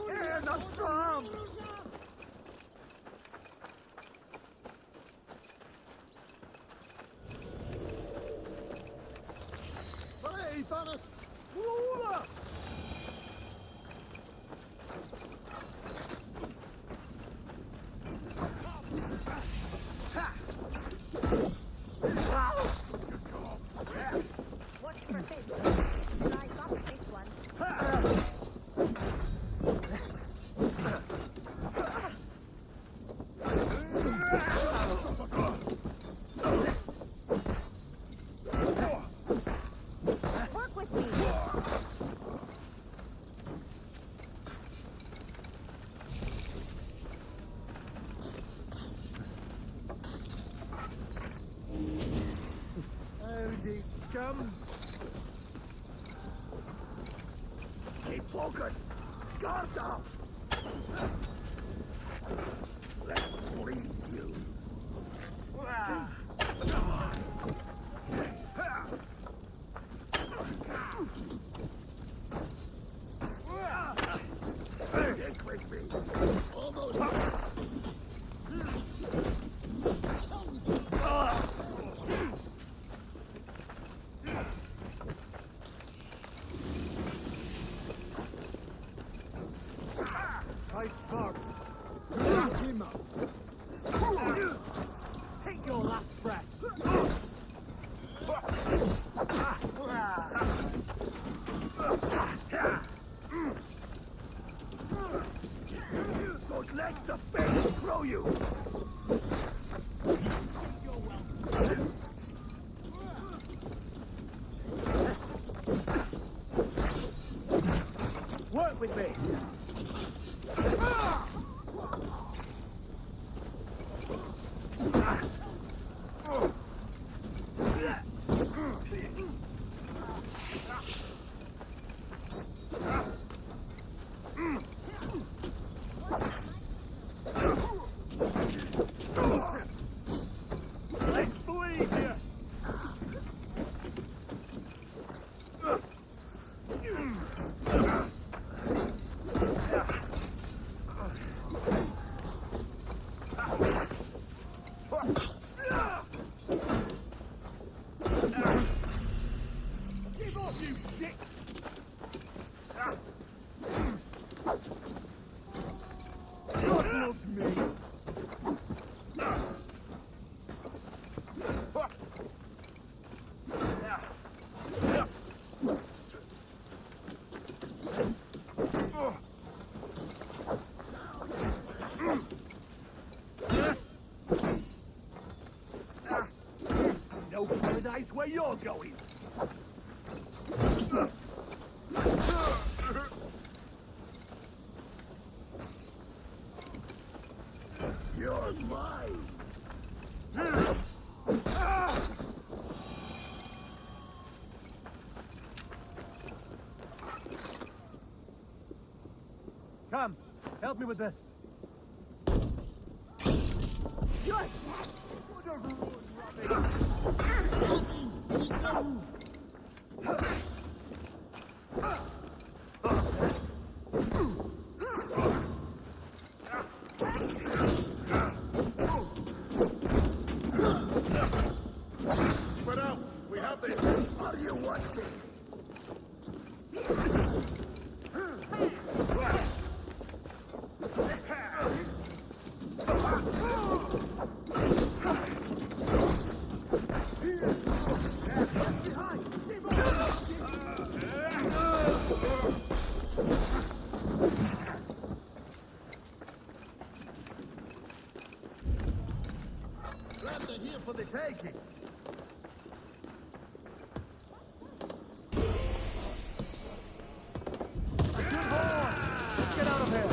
Speaker 5: Er nach Bram!
Speaker 8: Hey, Thanos!
Speaker 5: Ruler!
Speaker 17: Watch for things. Slice up this one. Work with me.
Speaker 8: Howdy, scum!
Speaker 3: Keep focused! Guard up! Let's bleed you! Get quick, me! Almost!
Speaker 5: Fight smart.
Speaker 8: Lock him up!
Speaker 5: Take your last breath.
Speaker 3: Don't let the face throw you!
Speaker 5: Work with me. Let's bleed here. You shit! God loves me! No paradise where you're going! You're mine! Come, help me with this. You're dead! What a
Speaker 3: Spread out! We have this!
Speaker 5: Are you watching? Traps are here for the taking. A good horn! Let's get out of here!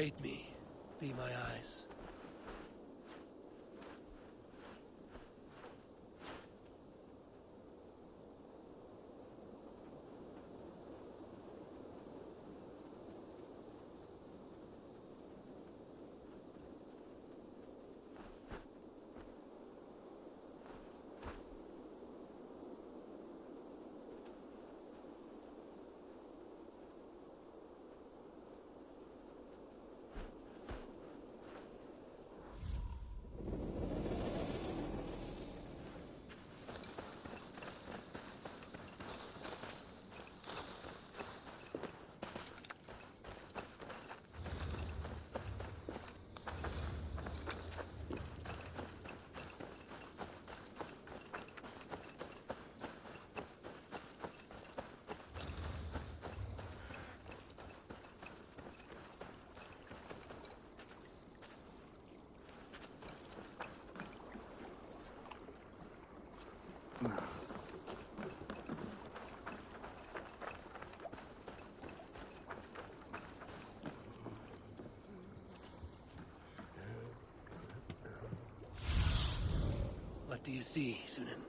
Speaker 2: hate me, be my eyes. What do you see, Sunan?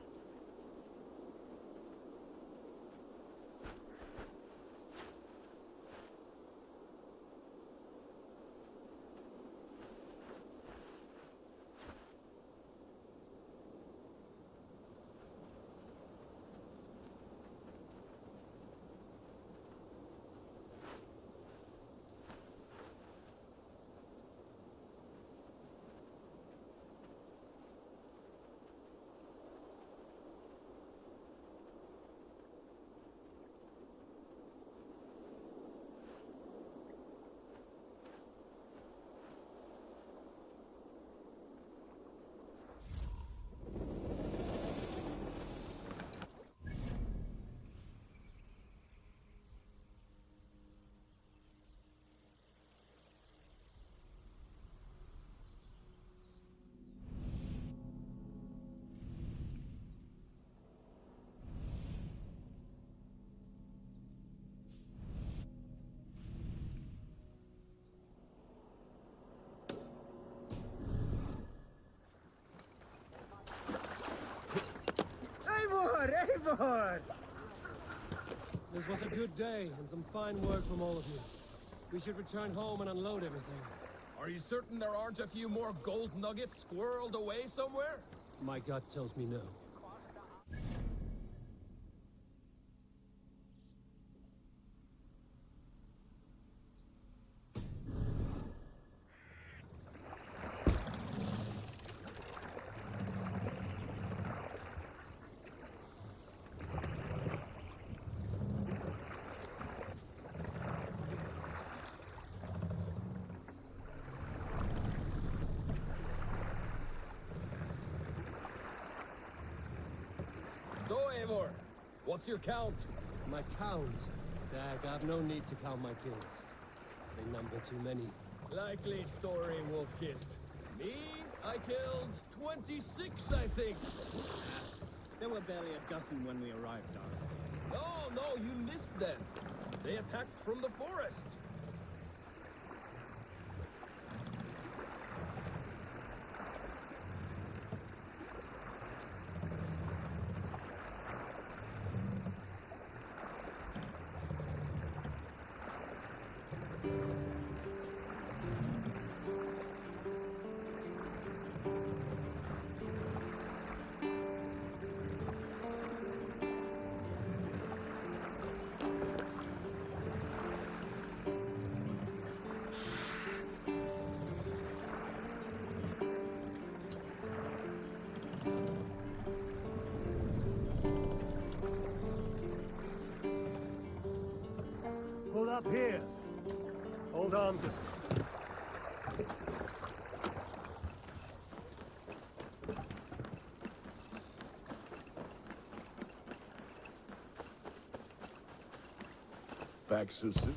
Speaker 5: Eivor! This was a good day, and some fine work from all of you. We should return home and unload everything.
Speaker 18: Are you certain there aren't a few more gold nuggets squirreled away somewhere?
Speaker 5: My gut tells me no.
Speaker 18: So, Eivor, what's your count?
Speaker 5: My count? Dag, I've no need to count my kills. They number too many.
Speaker 18: Likely story, Wolf-Kissed. Me? I killed 26, I think.
Speaker 8: There were barely a dozen when we arrived, Dar.
Speaker 18: No, you missed them. They attacked from the forest.
Speaker 5: Pull up here. Hold on to.
Speaker 22: Back so soon.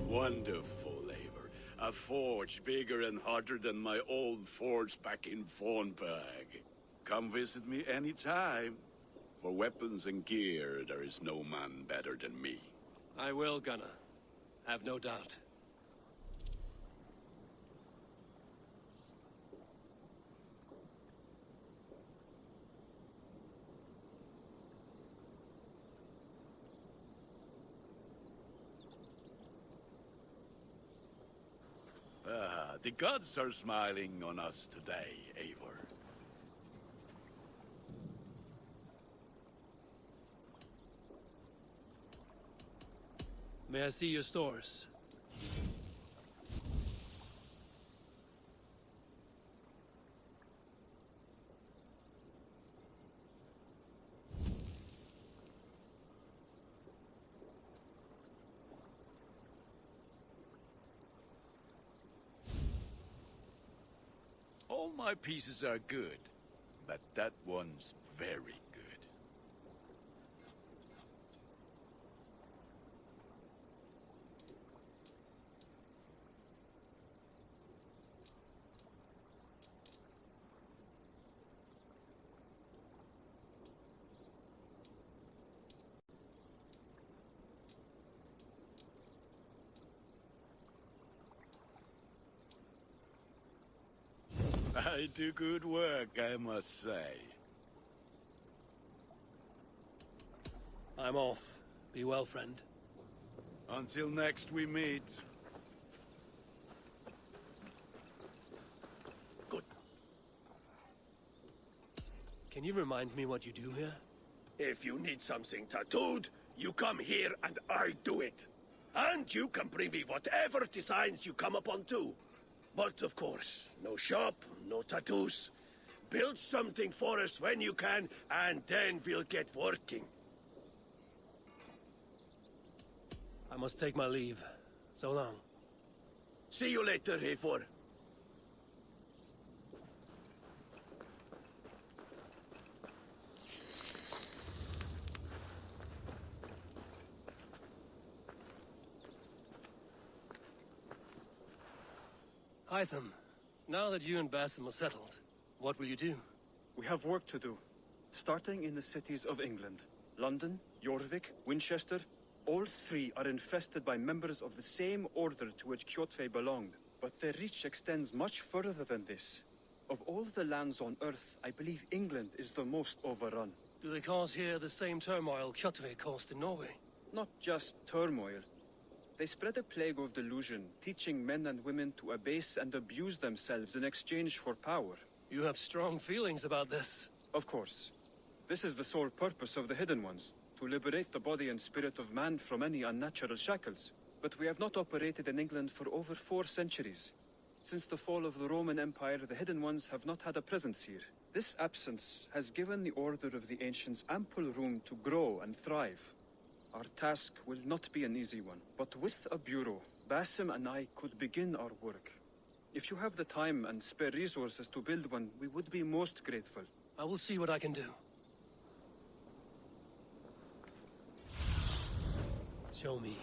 Speaker 22: Wonderful, Eivor. A forge bigger and hotter than my old forge back in Fawnberg. Come visit me anytime. For weapons and gear, there is no man better than me.
Speaker 2: I will, Gunnar. Have no doubt.
Speaker 22: The gods are smiling on us today, Eivor.
Speaker 2: May I see your stores?
Speaker 22: All my pieces are good, but that one's very good. I do good work, I must say.
Speaker 2: I'm off. Be well, friend.
Speaker 22: Until next we meet.
Speaker 2: Good. Can you remind me what you do here?
Speaker 12: If you need something tattooed, you come here and I do it. And you can bring me whatever designs you come upon too. But of course, no shop, no tattoos. Build something for us when you can, and then we'll get working.
Speaker 2: I must take my leave. So long.
Speaker 12: See you later, Eivor.
Speaker 2: Hytham, now that you and Basim are settled, what will you do?
Speaker 15: We have work to do. Starting in the cities of England. London, Jorvik, Winchester, all three are infested by members of the same order to which Kjotve belonged. But their reach extends much further than this. Of all the lands on Earth, I believe England is the most overrun.
Speaker 2: Do they cause here the same turmoil Kjotve caused in Norway?
Speaker 15: Not just turmoil. They spread a plague of delusion, teaching men and women to abase and abuse themselves in exchange for power.
Speaker 2: You have strong feelings about this.
Speaker 15: Of course. This is the sole purpose of the Hidden Ones, to liberate the body and spirit of man from any unnatural shackles. But we have not operated in England for over 4 centuries. Since the fall of the Roman Empire, the Hidden Ones have not had a presence here. This absence has given the Order of the Ancients ample room to grow and thrive. Our task will not be an easy one, but with a bureau, Basim and I could begin our work. If you have the time and spare resources to build one, we would be most grateful.
Speaker 2: I will see what I can do. Show me.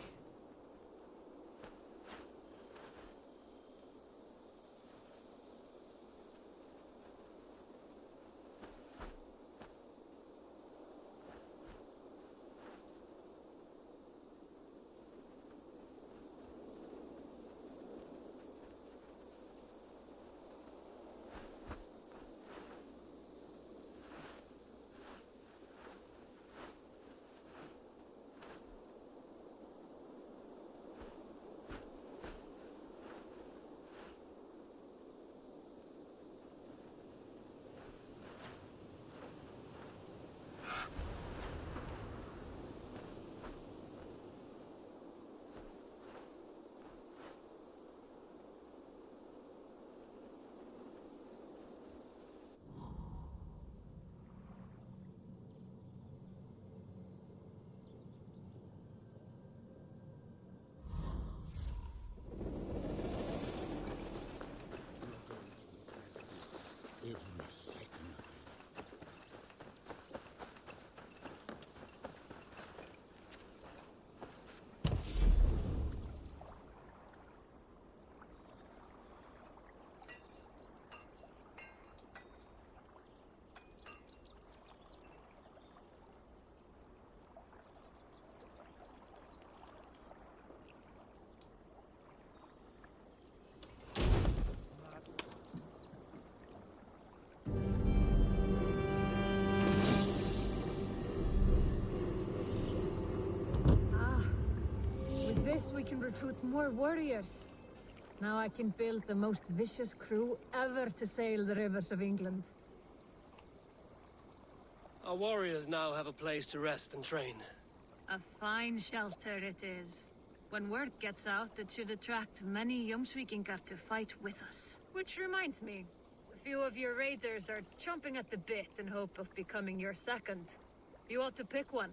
Speaker 11: means we can recruit more warriors. Now I can build the most vicious crew ever to sail the rivers of England.
Speaker 2: Our warriors now have a place to rest and train.
Speaker 11: A fine shelter it is. When word gets out, it should attract many Jomsvikingar to fight with us. Which reminds me, a few of your raiders are chomping at the bit in hope of becoming your second. You ought to pick one.